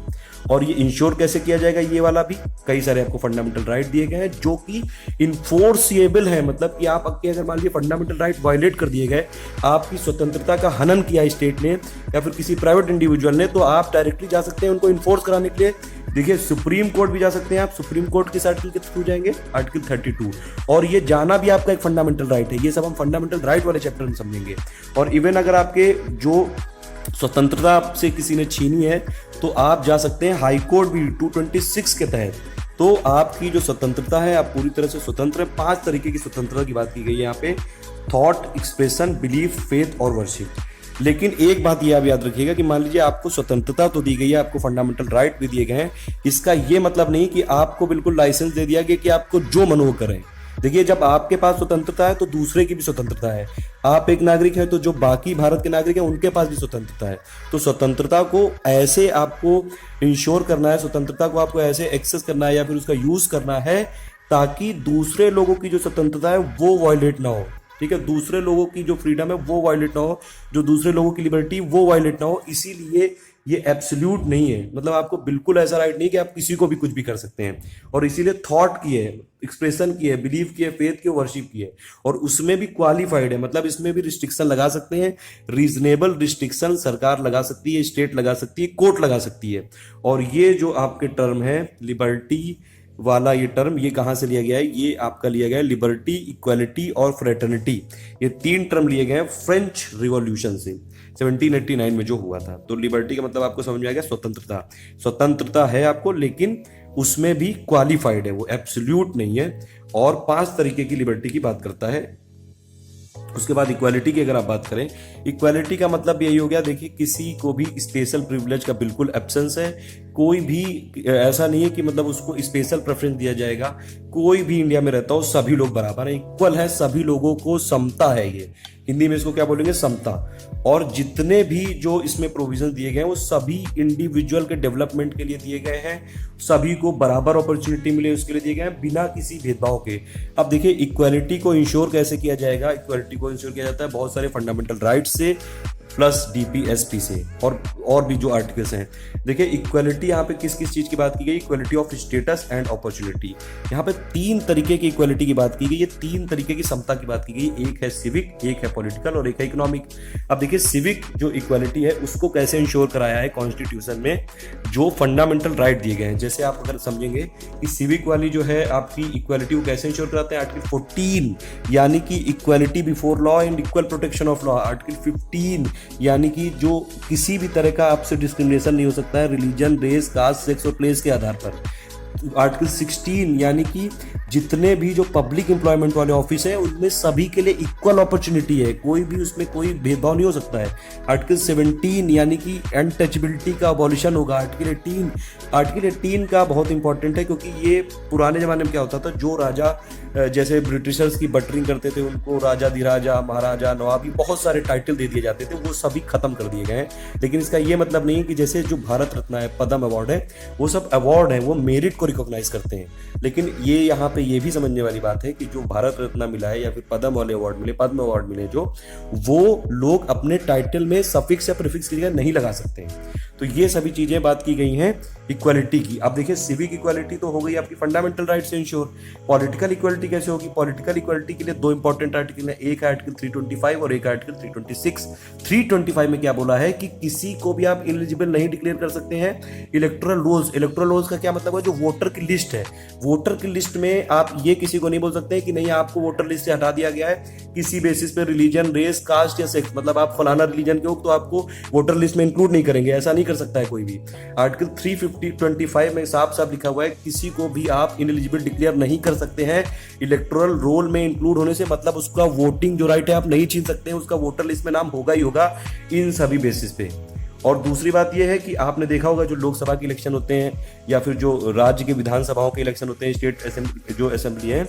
और ये इंश्योर कैसे किया जाएगा? ये वाला भी कई सारे आपको फंडामेंटल राइट दिए गए हैं जो कि इन्फोर्सिएबल है। मतलब कि आप अगर मान लीजिए फंडामेंटल राइट वायलेट कर दिए गए, आपकी स्वतंत्रता का हनन किया स्टेट ने या फिर किसी प्राइवेट इंडिविजुअल ने, तो आप डायरेक्टली जा सकते हैं उनको इन्फोर्स कराने के लिए। देखिए, सुप्रीम कोर्ट भी जा सकते हैं आप। सुप्रीम कोर्ट के आर्टिकल के थ्रू जाएंगे, आर्टिकल 32। और ये जाना भी आपका एक फंडामेंटल राइट है। ये सब हम फंडामेंटल राइट वाले चैप्टर में समझेंगे। और इवन अगर आपके जो स्वतंत्रता से किसी ने छीनी है तो आप जा सकते हैं हाई कोर्ट भी 226 के तहत। तो आपकी जो स्वतंत्रता है, आप पूरी तरह से स्वतंत्र है। 5 तरीके की स्वतंत्रता की बात की गई है यहाँ पे: थॉट, एक्सप्रेशन, बिलीफ, फेथ और वर्शिप। लेकिन एक बात ये आप याद रखिएगा कि मान लीजिए आपको स्वतंत्रता तो दी गई है, आपको फंडामेंटल राइट भी दिए गए हैं, इसका ये मतलब नहीं कि आपको बिल्कुल लाइसेंस दे दिया गया कि आपको जो मन हो करें। देखिए, जब आपके पास स्वतंत्रता है तो दूसरे की भी स्वतंत्रता है। आप एक नागरिक हैं तो जो बाकी भारत के नागरिक हैं उनके पास भी स्वतंत्रता है। तो स्वतंत्रता को ऐसे आपको इंश्योर करना है, स्वतंत्रता को आपको ऐसे एक्सेस करना है या फिर उसका यूज करना है ताकि दूसरे लोगों की जो स्वतंत्रता है वो वायलेट ना हो। ठीक है, दूसरे लोगों की जो फ्रीडम है वो वायलेट ना हो, जो दूसरे लोगों की लिबर्टी वो वायलेट ना हो। इसीलिए ये एब्सोल्यूट नहीं है, मतलब आपको बिल्कुल ऐसा राइट नहीं कि आप किसी को भी कुछ भी कर सकते हैं। और इसीलिए थॉट की है, एक्सप्रेशन की है, बिलीव की है, फेथ की है, वर्शिप की है, और उसमें भी क्वालिफाइड है, मतलब इसमें भी रिस्ट्रिक्शन लगा सकते हैं। रीजनेबल रिस्ट्रिक्शन सरकार लगा सकती है, स्टेट लगा सकती है, कोर्ट लगा सकती है। और ये जो आपके टर्म है लिबर्टी वाला, ये टर्म ये कहाँ से लिया गया है? ये आपका लिया गया है लिबर्टी, इक्वालिटी और फ्रेटर्निटी। ये 3 टर्म लिए गए हैं फ्रेंच रिवॉल्यूशन से, 1789 में जो हुआ था। तो लिबर्टी का मतलब आपको समझ में आ गया, स्वतंत्रता। स्वतंत्रता है आपको, लेकिन उसमें भी क्वालिफाइड है, वो एब्सोल्यूट नहीं है। और 5 तरीके की लिबर्टी की बात करता है। उसके बाद इक्वालिटी की अगर आप बात करें, इक्वालिटी का मतलब यही हो गया, देखिए किसी को भी स्पेशल प्रिविलेज का बिल्कुल एब्सेंस है। कोई भी ऐसा नहीं है कि मतलब उसको स्पेशल प्रेफरेंस दिया जाएगा। कोई भी इंडिया में रहता हो सभी लोग बराबर है, इक्वल है, सभी लोगों को समता है। ये हिंदी में इसको क्या बोलेंगे? समता। और जितने भी जो इसमें प्रोविजन दिए गए हैं वो सभी इंडिविजुअल के डेवलपमेंट के लिए दिए गए हैं, सभी को बराबर अपॉर्चुनिटी मिले उसके लिए दिए गए हैं, बिना किसी भेदभाव के। अब देखिए इक्वालिटी को इंश्योर कैसे किया जाएगा? इक्वालिटी को इंश्योर किया जाता है बहुत सारे फंडामेंटल राइट्स से, प्लस डीपीएसपी से, और भी जो आर्टिकल्स हैं। देखिए इक्वालिटी यहाँ पे किस किस चीज की बात की गई? Equality of status and opportunity. यहाँ पे 3 तरीके की इक्वालिटी की बात की गई, ये 3 तरीके की समता की बात की गई। एक है सिविक, एक है पॉलिटिकल और एक है इकोनॉमिक। अब देखिए सिविक जो इक्वालिटी है उसको कैसे इंश्योर कराया है कॉन्स्टिट्यूशन में, जो फंडामेंटल राइट दिए गए हैं। जैसे आप अगर समझेंगे कि सिविक वाली जो है आपकी इक्वालिटी को कैसे इंश्योर कराते हैं, आर्टिकल 14 यानी कि equality before law and equal protection of law. Article 15 यानी कि जो किसी भी तरह का आपसे डिस्क्रिमिनेशन नहीं हो सकता है रिलीजन, रेस, कास्ट, सेक्स और प्लेस के आधार पर। आर्टिकल 16 यानी कि जितने भी जो पब्लिक एम्प्लॉयमेंट वाले ऑफिस है उनमें सभी के लिए इक्वल अपॉर्चुनिटी है, कोई भी उसमें कोई भेदभाव नहीं हो सकता है। आर्टिकल 17 यानी कि अनटचेबिलिटी का अबॉलिशन होगा। आर्टिकल 18 का बहुत इंपॉर्टेंट है, क्योंकि ये पुराने जमाने में क्या होता था, जो राजा जैसे ब्रिटिशर्स की बटरिंग करते थे उनको राजा धीराजा, महाराजा, नवाबी, बहुत सारे टाइटल दे दिए जाते थे, वो सभी खत्म कर दिए गए हैं। लेकिन इसका ये मतलब नहीं है कि जैसे जो भारत रत्न है, पद्म अवार्ड है, वो सब अवार्ड है, वो मेरिट को रिकॉग्नाइज करते हैं। लेकिन ये यहाँ पे ये भी समझने वाली बात है कि जो भारत रत्न मिला है या फिर पद्म वाले अवार्ड मिले, पद्म अवार्ड मिले, जो वो लोग अपने टाइटल में सफिक्स या प्रीफिक्स की जगह नहीं लगा सकते हैं। तो ये सभी चीजें बात की गई हैं इक्वालिटी की। अब देखिए सिविक इक्वालिटी तो हो गई आपकी फंडामेंटल राइट से इंश्योर। पॉलिटिकल इक्वालिटी कैसे होगी? पॉलिटिकल इक्वालिटी के लिए 2 इंपॉर्टेंट आर्टिकल है, एक है आर्टिकल 325 और एक आर्टिकल 326। 325 में क्या बोला है कि किसी को भी आप इलिजिबल नहीं डिक्लेयर कर सकते हैं। इलेक्टोरल रोल्स, इलेक्टोरल रोल्स का क्या मतलब है? जो वोटर की लिस्ट है, वोटर की लिस्ट में आप ये किसी को नहीं बोल सकते कि नहीं आपको वोटर लिस्ट से हटा दिया गया है किसी बेसिस पे, रिलीजन, रेस, कास्ट या सेक्स, मतलब आप फलाना रिलीजन के हो तो आपको वोटर लिस्ट में इंक्लूड नहीं करेंगे, ऐसा नहीं कर सकता है कोई भी। आर्टिकल 325 में साफ साफ लिखा हुआ है किसी को भी आप इनएलिजिबल डिक्लेयर नहीं कर सकते हैं इलेक्टोरल रोल में इंक्लूड होने से, मतलब उसका वोटिंग जो राइट है आप नहीं छीन सकते हैं, उसका वोटर लिस्ट में नाम होगा ही होगा इन सभी बेसिस पे। और दूसरी बात यह है कि आपने देखा होगा जो लोकसभा के इलेक्शन होते हैं या फिर जो राज्य के विधानसभाओं के इलेक्शन होते हैं, स्टेट असेंबली जो असेंबली है,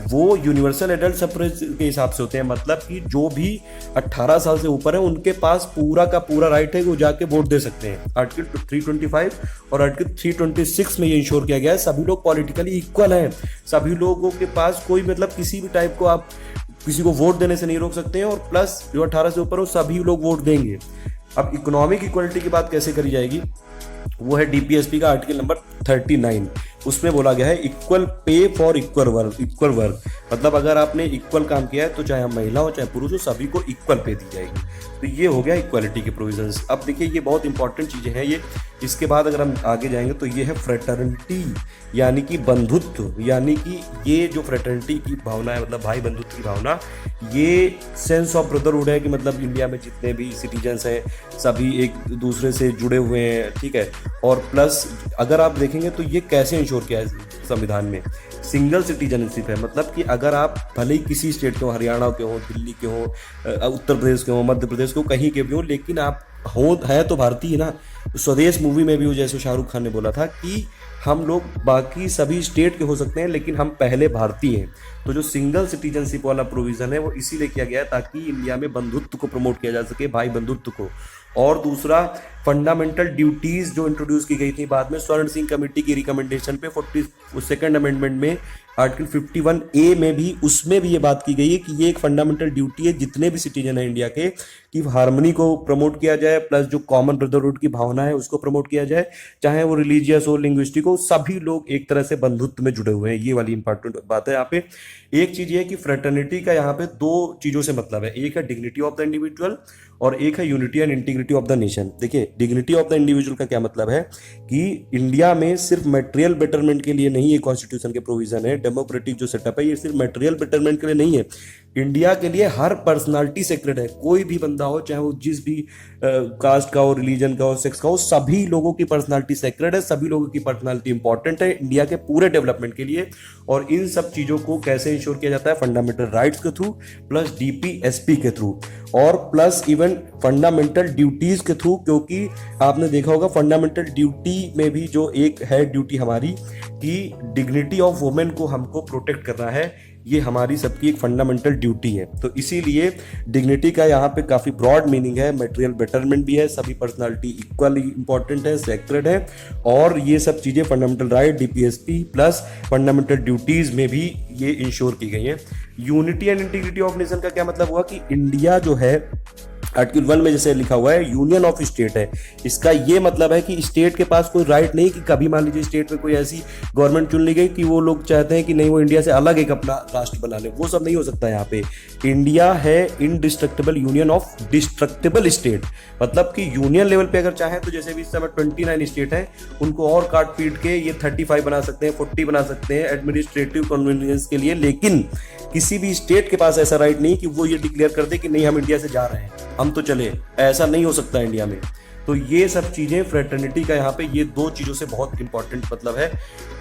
वो यूनिवर्सल एडल्ट सफ्रेज के हिसाब से होते हैं। मतलब कि जो भी 18 साल से ऊपर है उनके पास पूरा का पूरा राइट है कि वो जाके वोट दे सकते हैं। आर्टिकल 325 और आर्टिकल 326 में ये इंश्योर किया गया है सभी लोग पॉलिटिकली इक्वल हैं, सभी लोगों के पास कोई मतलब किसी भी टाइप को आप किसी को वोट देने से नहीं रोक सकते हैं, और प्लस जो 18 से ऊपर हो सभी लोग वोट देंगे। अब इकोनॉमिक इक्वलिटी की बात कैसे करी जाएगी? वो है डीपीएसपी का आर्टिकल नंबर 39। उसमें बोला गया है equal pay for equal work, मतलब अगर आपने इक्वल काम किया है तो चाहे हम महिला हो चाहे पुरुष हो सभी को इक्वल पे दी जाएगी। तो ये हो गया इक्वालिटी के प्रोविजंस। अब देखिए ये बहुत इंपॉर्टेंट चीजें हैं ये। इसके बाद अगर हम आगे जाएंगे तो ये है फ्रेटर्निटी यानी कि बंधुत्व, यानी कि ये जो फ्रेटर्निटी की भावना है, मतलब भाई बंधुत्व की भावना, ये सेंस ऑफ ब्रदरहुड है कि मतलब इंडिया में जितने भी सिटीजन्स हैं सभी एक दूसरे से जुड़े हुए हैं, ठीक है। और प्लस अगर आप देखेंगे तो ये कैसे इंश्योर किया है संविधान में, सिंगल सिटीजनशिप है, मतलब कि अगर आप भले ही किसी स्टेट के हो, हरियाणा के हो, दिल्ली के हो, उत्तर प्रदेश के हो, मध्य प्रदेश के हो, कहीं के भी हो, लेकिन आप है तो भारतीय ना। स्वदेश मूवी में भी वो जैसे शाहरुख खान ने बोला था कि हम लोग बाकी सभी स्टेट के हो सकते हैं लेकिन हम पहले भारतीय हैं। तो जो सिंगल सिटीजनशिप वाला प्रोविजन है वो इसीलिए किया गया है ताकि इंडिया में बंधुत्व को प्रमोट किया जा सके, भाई बंधुत्व को। और दूसरा फंडामेंटल ड्यूटीज जो इंट्रोड्यूस की गई थी बाद में स्वर्ण सिंह कमेटी की रिकमेंडेशन पे 42nd अमेंडमेंट में आर्टिकल 51A में भी, उसमें भी ये बात की गई है कि ये एक फंडामेंटल ड्यूटी है जितने भी सिटीजन है इंडिया के, कि हार्मनी को प्रमोट किया जाए, प्लस जो कॉमन ब्रदरहुड की भावना है उसको प्रमोट किया जाए, चाहे वो रिलीजियस हो, लिंग्विस्टिक हो, सभी लोग एक तरह से बंधुत्व में जुड़े हुए हैं। ये वाली इंपॉर्टेंट बात है यहाँ पे। एक चीज ये है कि फ्रेटर्निटी का यहाँ पे दो चीजों से मतलब है, एक है डिग्निटी ऑफ द इंडिविजुअल और एक है unity and integrity of the nation. देखिए, डिग्निटी ऑफ द इंडिविजुअल का क्या मतलब है कि इंडिया में सिर्फ मटेरियल बेटरमेंट के लिए नहीं ये कॉन्स्टिट्यूशन के प्रोविजन है, डेमोक्रेटिक जो सेटअप है ये सिर्फ मटेरियल बेटरमेंट के लिए नहीं है, इंडिया के लिए हर पर्सनालिटी सेक्रेड है। कोई भी बंदा हो, चाहे वो जिस भी कास्ट का हो, रिलीजन का हो, सेक्स का हो, सभी लोगों की पर्सनालिटी सेक्रेड है, सभी लोगों की पर्सनालिटी इंपॉर्टेंट है इंडिया के पूरे डेवलपमेंट के लिए। और इन सब चीजों को कैसे इंश्योर किया जाता है? फंडामेंटल राइट्स के थ्रू, प्लस डीपीएसपी के थ्रू, और प्लस इवन फंडामेंटल ड्यूटीज के थ्रू। क्योंकि आपने देखा होगा फंडामेंटल ड्यूटी में भी जो एक है ड्यूटी हमारी कि डिग्निटी ऑफ वुमेन को हमको प्रोटेक्ट करना है, ये हमारी सबकी एक फंडामेंटल ड्यूटी है। तो इसीलिए डिग्निटी का यहाँ पे काफी ब्रॉड मीनिंग है, मटेरियल बेटरमेंट भी है, सभी पर्सनालिटी इक्वली इंपॉर्टेंट है, सेक्रेड है, और ये सब चीजें fundamental right, DPSP plus fundamental duties में भी ये इंश्योर की गई है। Unity and integrity of nation का क्या मतलब हुआ कि इंडिया जो है आर्टिकल 1 में जैसे लिखा हुआ है यूनियन ऑफ स्टेट है, इसका ये मतलब है कि स्टेट के पास कोई राइट नहीं कि कभी मान लीजिए स्टेट में कोई ऐसी गवर्नमेंट चुन ली गई कि वो लोग चाहते हैं कि नहीं वो इंडिया से अलग एक अपना राष्ट्र बना ले, वो सब नहीं हो सकता। यहाँ पे इंडिया है indestructible union of destructible state, मतलब कि यूनियन लेवल पे अगर चाहे तो जैसे भी इस समय 29 स्टेट है, उनको और काट पीट के ये 35 बना सकते हैं, 40 बना सकते हैं एडमिनिस्ट्रेटिव कन्वीनियंस के लिए, लेकिन किसी भी स्टेट के पास ऐसा राइट नहीं कि वो ये डिक्लेयर कर दे कि नहीं हम इंडिया से जा रहे हैं, हम तो चले, ऐसा नहीं हो सकता इंडिया में। तो ये सब चीजें फ्रेटर्निटी का यहाँ पे ये दो चीजों से बहुत इंपॉर्टेंट मतलब है।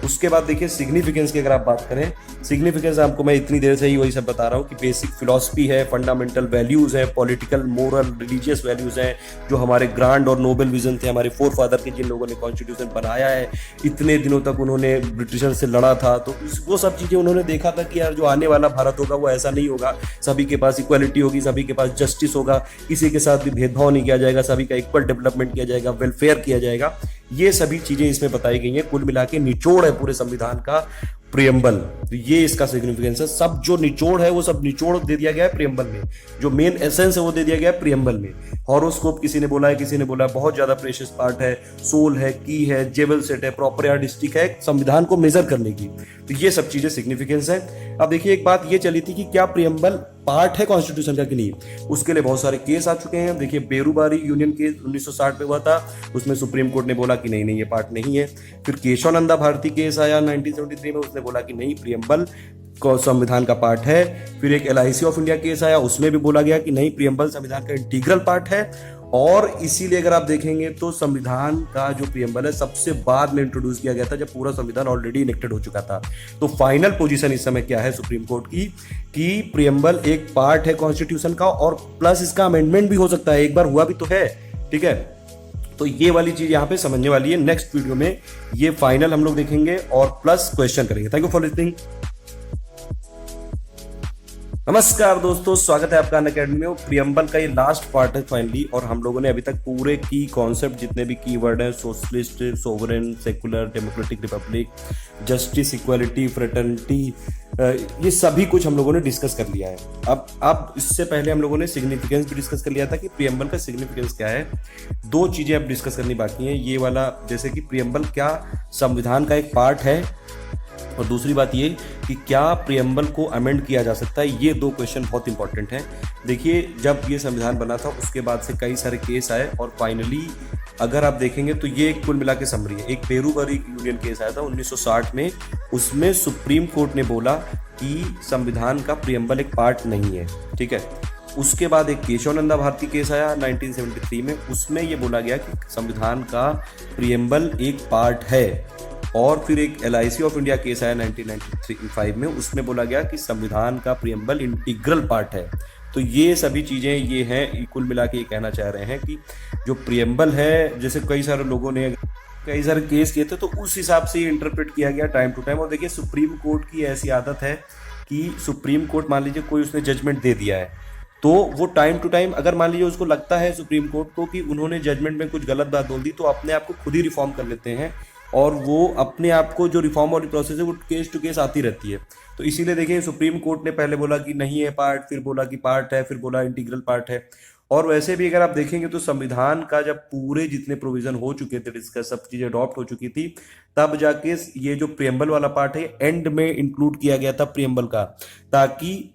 उसके बाद देखिए सिग्निफिकेंस की अगर आप बात करें, सिग्निफिकेंस आपको मैं इतनी देर से ही वही सब बता रहा हूँ कि बेसिक फिलॉसफी है, फंडामेंटल वैल्यूज है, पॉलिटिकल, मोरल, रिलीजियस वैल्यूज हैं, जो हमारे ग्रांड और नोबल विजन थे हमारे फोर फादर के, जिन लोगों ने कॉन्स्टिट्यूशन बनाया है, इतने दिनों तक उन्होंने ब्रिटिशर से लड़ा था, तो वो सब चीजें उन्होंने देखा था कि यार जो आने वाला भारत होगा वो ऐसा नहीं होगा, सभी के पास इक्वालिटी होगी, सभी के पास जस्टिस होगा, किसी के साथ भी भेदभाव नहीं किया जाएगा, सभी का इक्वल डेवलपमेंट किया जाएगा, वेलफेयर किया जाएगा। ये सभी चीजें इसमें बताई गई हैं। कुल मिला के निचोड़ है पूरे संविधान का प्रियम्बल, तो ये इसका सिग्निफिकेंस है। सब जो निचोड़ है वो सब निचोड़ दे दिया गया है प्रियम्बल में, जो मेन एसेंस है वो दे दिया गया है प्रियम्बल में। हॉरोस्कोप किसी ने बोला है, किसी ने बोला है बहुत ज्यादा प्रेशियस पार्ट है, सोल है, की है, जेबल सेट है, प्रॉपर यार्डस्टिक है संविधान को मेजर करने की। तो ये सब चीजें सिग्निफिकेंस है। अब देखिए एक बात ये चली थी कि क्या प्रियम्बल पार्ट है कॉन्स्टिट्यूशन का कि नहीं, उसके लिए बहुत सारे केस आ चुके हैं। देखिए बेरूबारी यूनियन केस 1960 में हुआ था, उसमें सुप्रीम कोर्ट ने बोला कि नहीं नहीं ये पार्ट नहीं है। फिर केशवानंदा भारती केस आया 1973 में, उसने बोला कि नहीं प्रियम्बल संविधान का पार्ट है। फिर एक LIC ऑफ इंडिया केस आया, उसमें भी बोला गया कि नहीं प्रियम्बल संविधान का इंटीग्रल पार्ट है। और इसीलिए अगर आप देखेंगे तो संविधान का जो प्रियम्बल है सबसे बाद में इंट्रोड्यूस किया गया था, जब पूरा संविधान ऑलरेडी इनेक्टेड हो चुका था। तो फाइनल पोजीशन इस समय क्या है सुप्रीम कोर्ट की कि प्रियम्बल एक पार्ट है कॉन्स्टिट्यूशन का, और प्लस इसका अमेंडमेंट भी हो सकता है, एक बार हुआ भी तो है, ठीक है। तो ये वाली चीज यहाँ पे समझने वाली है। नेक्स्ट वीडियो में ये फाइनल हम लोग देखेंगे और प्लस क्वेश्चन करेंगे। Thank you for listening. नमस्कार दोस्तों, स्वागत है आपका अनअकैडमी में। प्रियम्बल का ये लास्ट पार्ट है फाइनली, और हम लोगों ने अभी तक पूरे की कॉन्सेप्ट जितने भी कीवर्ड हैं, socialist, sovereign, secular, democratic Republic, justice, equality, fraternity, ये सभी कुछ हम लोगों ने डिस्कस कर लिया है। अब इससे पहले हम लोगों ने सिग्निफिकेंस भी डिस्कस कर लिया था कि प्रियम्बल का सिग्निफिकेंस क्या है। दो चीजें अब डिस्कस करनी बाकी हैं, ये वाला जैसे कि प्रियम्बल क्या संविधान का एक पार्ट है, और दूसरी बात ये कि क्या प्रियम्बल को अमेंड किया जा सकता है। ये दो क्वेश्चन बहुत इंपॉर्टेंट हैं। देखिए जब ये संविधान बना था उसके बाद से कई सारे केस आए, और फाइनली अगर आप देखेंगे तो ये कुल मिला के समरी है। एक बेरूबारी यूनियन केस आया था 1960 में, उसमें सुप्रीम कोर्ट ने बोला कि संविधान का प्रियम्बल एक पार्ट नहीं है, ठीक है। उसके बाद एक केशवानंदा भारती केस आया 1973 में, उसमें ये बोला गया कि संविधान का प्रियम्बल एक पार्ट है। और फिर एक LIC ऑफ इंडिया केस आया 1995 में, उसमें बोला गया कि संविधान का प्रियम्बल इंटीग्रल पार्ट है। तो ये सभी चीज़ें ये हैं, कुल मिला के ये कहना चाह रहे हैं कि जो प्रियम्बल है, जैसे कई सारे लोगों ने कई सारे केस किए थे तो उस हिसाब से इंटरप्रेट किया गया टाइम टू टाइम। और देखिए सुप्रीम कोर्ट की ऐसी आदत है कि सुप्रीम कोर्ट मान लीजिए कोई उसने जजमेंट दे दिया है, तो वो टाइम टू टाइम अगर मान लीजिए उसको लगता है सुप्रीम कोर्ट को कि उन्होंने जजमेंट में कुछ गलत बात बोल दी, तो अपने आप को खुद ही रिफॉर्म कर लेते हैं और वो अपने आप को जो रिफॉर्म वाली प्रोसेस है वो केस टू केस आती रहती है। तो इसीलिए देखिए सुप्रीम कोर्ट ने पहले बोला कि नहीं है पार्ट, फिर बोला कि पार्ट है, फिर बोला इंटीग्रल पार्ट है। और वैसे भी अगर आप देखेंगे तो संविधान का जब पूरे जितने प्रोविजन हो चुके थे, डिस्कस सब चीजें अडॉप्ट हो चुकी थी, तब जाके ये जो प्रियम्बल वाला पार्ट है एंड में इंक्लूड किया गया था प्रियम्बल का, ताकि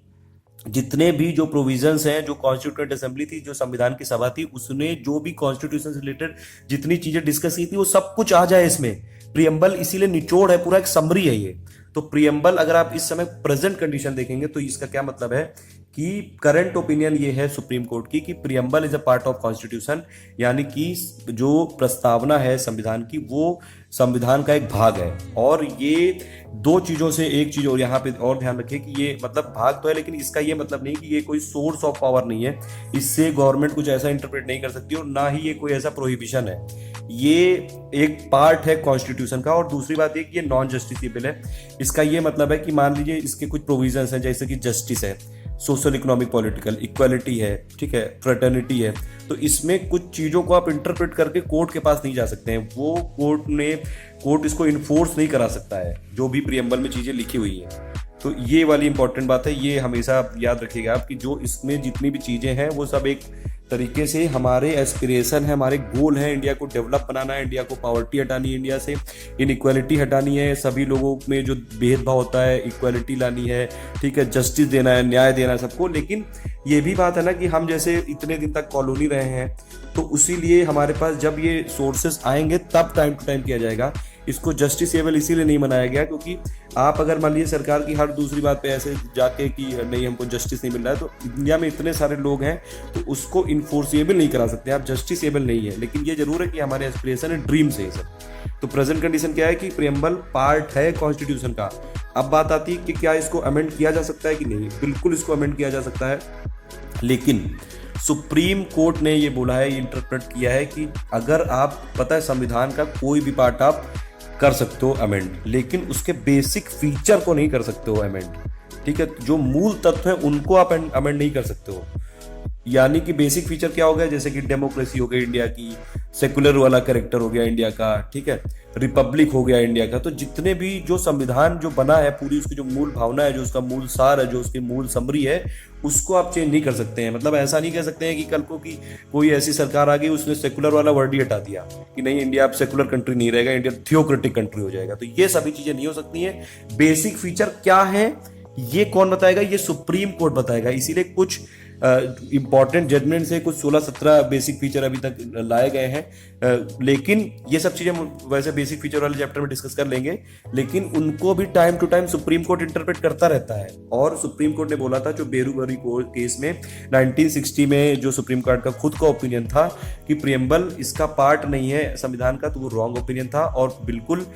जितने भी जो प्रोविजंस हैं, जो कॉन्स्टिट्यूएंट असेंबली थी, जो संविधान की सभा थी, उसने जो भी कॉन्स्टिट्यूशन से रिलेटेड जितनी चीजें डिस्कस की थी वो सब कुछ आ जाए इसमें। प्रियम्बल इसीलिए निचोड़ है, पूरा एक समरी है ये। तो प्रियम्बल अगर आप इस समय प्रेजेंट कंडीशन देखेंगे तो इसका क्या मतलब है कि करंट ओपिनियन ये है सुप्रीम कोर्ट की कि preamble is a part of constitution, यानी कि जो प्रस्तावना है संविधान की वो संविधान का एक भाग है। और ये दो चीजों से एक चीज और यहाँ पे और ध्यान रखें कि ये मतलब भाग तो है, लेकिन इसका ये मतलब नहीं कि ये कोई सोर्स ऑफ पावर नहीं है, इससे गवर्नमेंट कुछ ऐसा इंटरप्रेट नहीं कर सकती और ना ही ये कोई ऐसा प्रोहिबिशन है। ये एक पार्ट है कॉन्स्टिट्यूशन का। और दूसरी बात ये कि ये नॉन जस्टिसेबल है। इसका ये मतलब है कि मान लीजिए इसके कुछ प्रोविजंस हैं, जैसे कि जस्टिस है, सोशल इकोनॉमिक पॉलिटिकल इक्वालिटी है, ठीक है, फ्रेटर्निटी है, तो इसमें कुछ चीज़ों को आप इंटरप्रेट करके कोर्ट के पास नहीं जा सकते हैं। वो कोर्ट इसको इन्फोर्स नहीं करा सकता है जो भी प्रियम्बल में चीज़ें लिखी हुई हैं। तो ये वाली इंपॉर्टेंट बात है, ये हमेशा आप याद रखिएगा आप कि जो इसमें जितनी भी चीज़ें हैं वो सब एक तरीके से हमारे एस्पिरेशन है, हमारे गोल है, इंडिया को डेवलप बनाना है, इंडिया को पॉवर्टी हटानी है, इंडिया से इनइक्वालिटी हटानी है, सभी लोगों में जो भेदभाव होता है इक्वालिटी लानी है, ठीक है, जस्टिस देना है, न्याय देना है सबको। लेकिन ये भी बात है ना कि हम जैसे इतने दिन तक कॉलोनी रहे हैं, तो उसीलिए हमारे पास जब ये सोर्सेस आएंगे तब टाइम टू टाइम किया जाएगा। इसको जस्टिसेबल इसीलिए नहीं बनाया गया क्योंकि आप अगर मान लीजिए सरकार की हर दूसरी बात पे ऐसे जाके कि नहीं हमको जस्टिस नहीं मिल रहा है, तो इंडिया में इतने सारे लोग हैं तो उसको इन्फोर्सेबल नहीं करा सकते आप, जस्टिसेबल नहीं है। लेकिन ये जरूर है कि हमारे एस्पिरेशन है, ड्रीम्स है सब। तो प्रेजेंट कंडीशन क्या है कि प्रियम्बल पार्ट है कॉन्स्टिट्यूशन का। अब बात आती है कि क्या इसको अमेंड किया जा सकता है कि नहीं। बिल्कुल इसको अमेंड किया जा सकता है, लेकिन सुप्रीम कोर्ट ने ये बोला है, ये इंटरप्रेट किया है कि अगर आप पता है संविधान का कोई भी पार्ट आप कर सकते हो अमेंड, लेकिन उसके बेसिक फीचर को नहीं कर सकते हो अमेंड। ठीक है, जो मूल तत्व है उनको आप अमेंड नहीं कर सकते हो। यानी कि बेसिक फीचर क्या हो गया, जैसे कि डेमोक्रेसी हो गई इंडिया की, सेकुलर वाला कैरेक्टर हो गया इंडिया का, ठीक है, रिपब्लिक हो गया इंडिया का। तो जितने भी जो संविधान जो बना है, पूरी उसकी जो मूल भावना है, जो उसका मूल सार है, जो उसकी मूल समरी है, उसको आप चेंज नहीं कर सकते हैं। मतलब ऐसा नहीं कह सकते हैं कि कल को कि कोई ऐसी सरकार आ गई उसने सेकुलर वाला वर्ड ही हटा दिया कि नहीं इंडिया अब सेकुलर कंट्री नहीं रहेगा, इंडिया थियोक्रेटिक कंट्री हो जाएगा। तो ये सभी चीजें नहीं हो सकती हैं। बेसिक फीचर क्या है ये कौन बताएगा, ये सुप्रीम कोर्ट बताएगा। इसीलिए कुछ इंपॉर्टेंट जजमेंट से कुछ 16-17 बेसिक फीचर अभी तक लाए गए हैं। लेकिन ये सब चीजें वैसे बेसिक फीचर वाले चैप्टर में डिस्कस कर लेंगे, लेकिन उनको भी time to time supreme court interpret करता रहता है। और सुप्रीम कोर्ट ने बोला था जो बेरूबरी केस में 1960 में जो सुप्रीम कोर्ट का खुद का ओपिनियन था कि प्रियम्बल इसका पार्ट नहीं है संविधान का, तो वो रॉन्ग ओपिनियन था। और बिल्कुल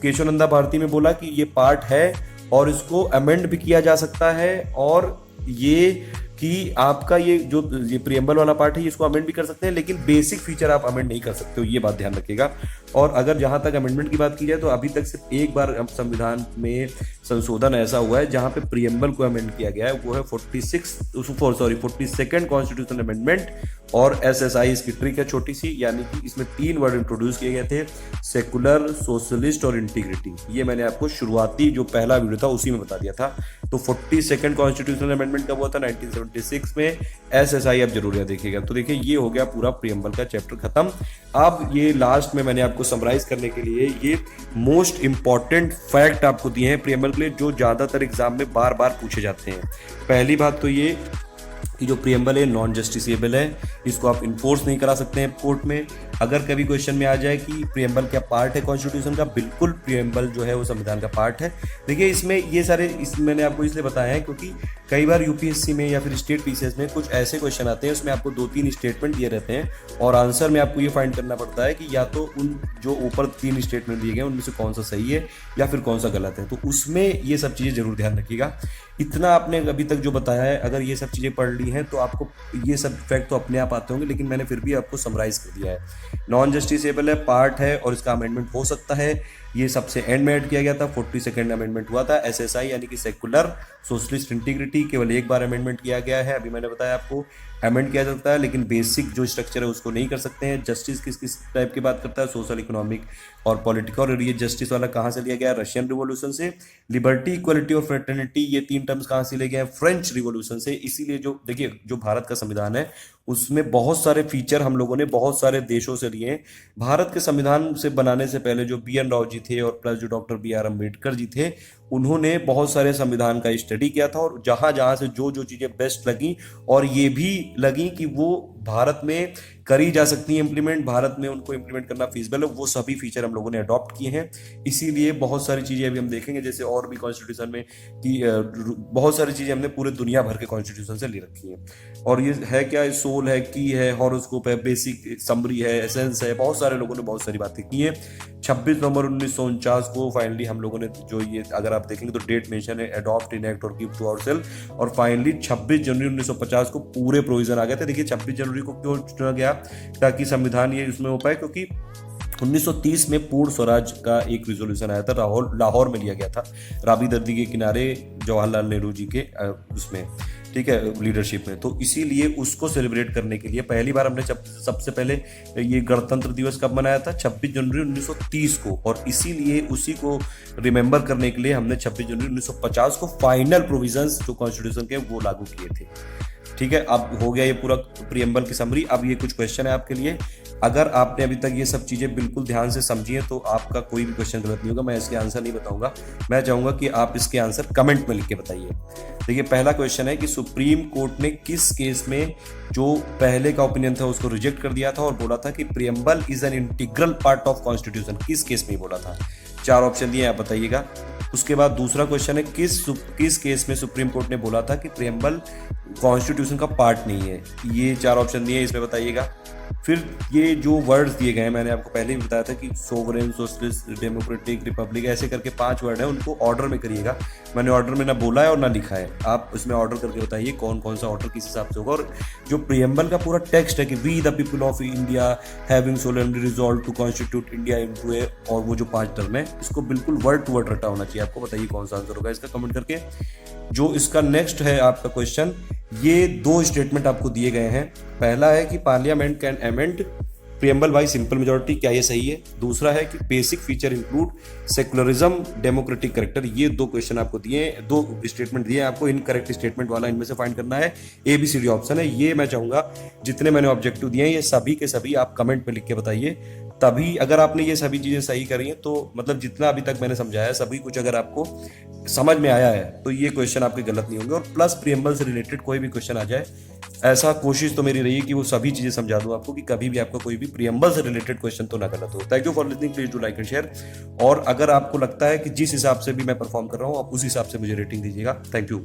केशवानंदा भारती में बोला कि ये पार्ट है और इसको अमेंड भी किया जा सकता है, और ये कि आपका ये प्रियम्बल वाला पार्ट है इसको अमेंड भी कर सकते हैं, लेकिन बेसिक फीचर आप अमेंड नहीं कर सकते हो, ये बात ध्यान रखिएगा। और अगर जहां तक अमेंडमेंट की बात की जाए तो अभी तक सिर्फ एक बार संविधान में संशोधन ऐसा हुआ है जहां पे प्रियम्बल को अमेंड किया गया है, वो है 42nd कॉन्स्टिट्यूशन अमेंडमेंट। और SSI इसकी ट्रिक है छोटी सी, यानी कि इसमें 3 वर्ड इंट्रोड्यूस किए गए थे, सेकुलर, सोशलिस्ट और इंटीग्रिटी। ये मैंने आपको शुरुआती जो पहला वीडियो था उसी में बता दिया था। तो 42nd कॉन्स्टिट्यूशनल अमेंडमेंट कब हुआ था, 1976 में। SSI आप जरूर देखिएगा। तो देखिए ये हो गया पूरा प्रियम्बल का चैप्टर खत्म। अब ये लास्ट में मैंने आपको समराइज करने के लिए ये मोस्ट इंपॉर्टेंट फैक्ट आपको दिए हैं प्रियम्बल के लिए, जो ज्यादातर एग्जाम में बार बार पूछे जाते हैं। पहली बात तो ये कि जो प्रियम्बल है नॉन जस्टिसेबल है, इसको आप इन्फोर्स नहीं करा सकते हैं कोर्ट में। अगर कभी क्वेश्चन में आ जाए कि प्रियम्बल क्या पार्ट है कॉन्स्टिट्यूशन का, बिल्कुल प्रियम्बल जो है वो संविधान का पार्ट है। देखिए इसमें ये सारे मैंने आपको इसलिए बताया है क्योंकि कई बार यूपीएससी में या फिर स्टेट पीसीएस में कुछ ऐसे क्वेश्चन आते हैं, उसमें आपको 2-3 स्टेटमेंट दिए रहते हैं और आंसर में आपको ये फाइंड करना पड़ता है कि या तो उन जो ऊपर 3 स्टेटमेंट दिए गए उनमें से कौन सा सही है या फिर कौन सा गलत है। तो उसमें ये सब चीज़ें जरूर ध्यान रखिएगा। इतना आपने अभी तक जो बताया है, अगर ये सब चीज़ें पढ़ ली हैं तो आपको ये सब फैक्ट तो अपने आप आते होंगे, लेकिन मैंने फिर भी आपको समराइज कर दिया है। नॉन जस्टिसेबल है, पार्ट है और इसका अमेंडमेंट हो सकता है। ये सबसे एंड में ऐड किया गया था, 42nd अमेंडमेंट हुआ था। एसएसआई यानी कि सेकुलर सोशलिस्ट इंटीग्रिटी केवल एक बार अमेंडमेंट किया गया है। अभी मैंने बताया आपको अमेंड किया जा सकता है, लेकिन बेसिक जो स्ट्रक्चर है उसको नहीं कर सकते हैं। जस्टिस किस किस टाइप की बात करता है, सोशल, इकोनॉमिक और पॉलिटिकल। और ये जस्टिस वाला कहाँ से लिया गया? रशियन रिवॉल्यूशन से। लिबर्टी, इक्वलिटी और फ्रेटर्निटी, ये 3 टर्म्स कहाँ से लिए गए हैं? फ्रेंच रिवॉल्यूशन से। इसीलिए जो देखिए जो भारत का संविधान है उसमें बहुत सारे फीचर हम लोगों ने बहुत सारे देशों से लिए हैं। भारत के संविधान से बनाने से पहले जो BN राव जी थे और प्लस जो डॉक्टर BR अम्बेडकर जी थे, उन्होंने बहुत सारे संविधान का स्टडी किया था और जहां जहां से जो जो चीजें बेस्ट लगी और ये भी लगी कि वो भारत में करी जा सकती है इम्प्लीमेंट, भारत में उनको इम्प्लीमेंट करना फीजिबल है, वो सभी फीचर हम लोगों ने अडॉप्ट किए हैं। इसीलिए बहुत सारी चीजें अभी हम देखेंगे, जैसे और भी कॉन्स्टिट्यूशन में कि बहुत सारी चीजें हमने पूरे दुनिया भर के कॉन्स्टिट्यूशन से ले रखी हैं। और ये है क्या? सोल है, की है, हॉरोस्कोप है, बेसिक समरी है, एसेंस है, बहुत सारे लोगों ने बहुत सारी बातें की हैं। 26 नवंबर 1949 को फाइनली हम लोगों ने जो ये अगर आप देखेंगे तो डेट मेंशन है, अडॉप्ट, इनैक्ट और कीप टू आवरसेल्फ। और फाइनली 26 जनवरी 1950 को पूरे प्रोविजन आ गए थे। देखिए 26 जनवरी को क्यों चुना गया ताकि संविधान ये उसमें हो पाए, क्योंकि 1930 में पूर्ण स्वराज का एक रिजोल्यूशन आया था, लाहौर में लिया गया था, रावी नदी के किनारे जवाहरलाल नेहरू जी के उसमें, ठीक है, लीडरशिप में। तो इसीलिए उसको सेलिब्रेट करने के लिए पहली बार हमने सबसे पहले ये गणतंत्र दिवस कब मनाया था? 26 जनवरी 1930 को। और इसीलिए उसी को रिमेंबर करने के लिए हमने 26 जनवरी 1950 को फाइनल प्रोविजंस जो कॉन्स्टिट्यूशन के वो लागू किए थे। ठीक है, अब हो गया ये पूरा प्रीएम्बल की समरी। अब ये कुछ क्वेश्चन है आपके लिए। अगर आपने अभी तक ये सब चीज़ें बिल्कुल ध्यान से समझी हैं तो आपका कोई भी क्वेश्चन गलत नहीं होगा। मैं इसके आंसर नहीं बताऊंगा, मैं चाहूंगा कि आप इसके आंसर कमेंट में लिख के बताइए। देखिए पहला क्वेश्चन है कि सुप्रीम कोर्ट ने किस केस में जो पहले का ओपिनियन था उसको रिजेक्ट कर दिया था और बोला था कि preamble is an integral part of constitution? किस केस में बोला था? 4 ऑप्शन दिए, आप बताइएगा। उसके बाद दूसरा क्वेश्चन है किस केस में सुप्रीम कोर्ट ने बोला था कि प्रीएम्बल कॉन्स्टिट्यूशन का पार्ट नहीं है? ये 4 ऑप्शन दिए, इसमें बताइएगा। फिर ये जो वर्ड्स दिए गए हैं, मैंने आपको पहले ही बताया था कि सोवरेन, सोशलिस्ट, डेमोक्रेटिक, रिपब्लिक, ऐसे करके 5 वर्ड है, उनको ऑर्डर में करिएगा। मैंने ऑर्डर में ना बोला है और ना लिखा है, आप उसमें ऑर्डर करके बताइए कौन कौन सा ऑर्डर किस हिसाब से होगा। और जो प्रीएम्बल का पूरा टेक्स्ट है कि we the people of India having solemnly resolve to constitute India into a, और वो जो 5 टर्म है इसको बिल्कुल वर्ड टू वर्ड रटा होना चाहिए। आपको बताइए कौन सा आंसर होगा इसका, कमेंट करके। जो इसका नेक्स्ट है आपका क्वेश्चन, ये 2 स्टेटमेंट आपको दिए गए हैं। पहला है कि parliament can amend preamble bye simple majority, क्या ये सही है? दूसरा है कि basic feature include secularism, democratic character. ये 2 क्वेश्चन आपको दिए, 2 स्टेटमेंट दिए, आपको इनकरेक्ट स्टेटमेंट वाला इनमें से फाइंड करना है। ABCD ऑप्शन है। ये मैं चाहूंगा जितने मैंने ऑब्जेक्टिव दिए हैं ये सभी के सभी आप कमेंट में लिख के बताइए। तभी अगर आपने ये सभी चीजें सही करी हैं तो मतलब जितना अभी तक मैंने समझाया सभी कुछ अगर आपको समझ में आया है तो ये क्वेश्चन आपके गलत नहीं होंगे। और प्लस प्रीएम्बल से रिलेटेड कोई भी क्वेश्चन आ जाए, ऐसा कोशिश तो मेरी रही है कि वो सभी चीजें समझा दूं आपको कि कभी भी आपका कोई भी प्रीएम्बल से रिलेटेड क्वेश्चन तो ना गलत हो। Thank you for listening, please do like and share. और अगर आपको लगता है कि जिस हिसाब से भी मैं परफॉर्म कर रहा हूँ आप उस हिसाब से मुझे रेटिंग दीजिएगा। Thank you.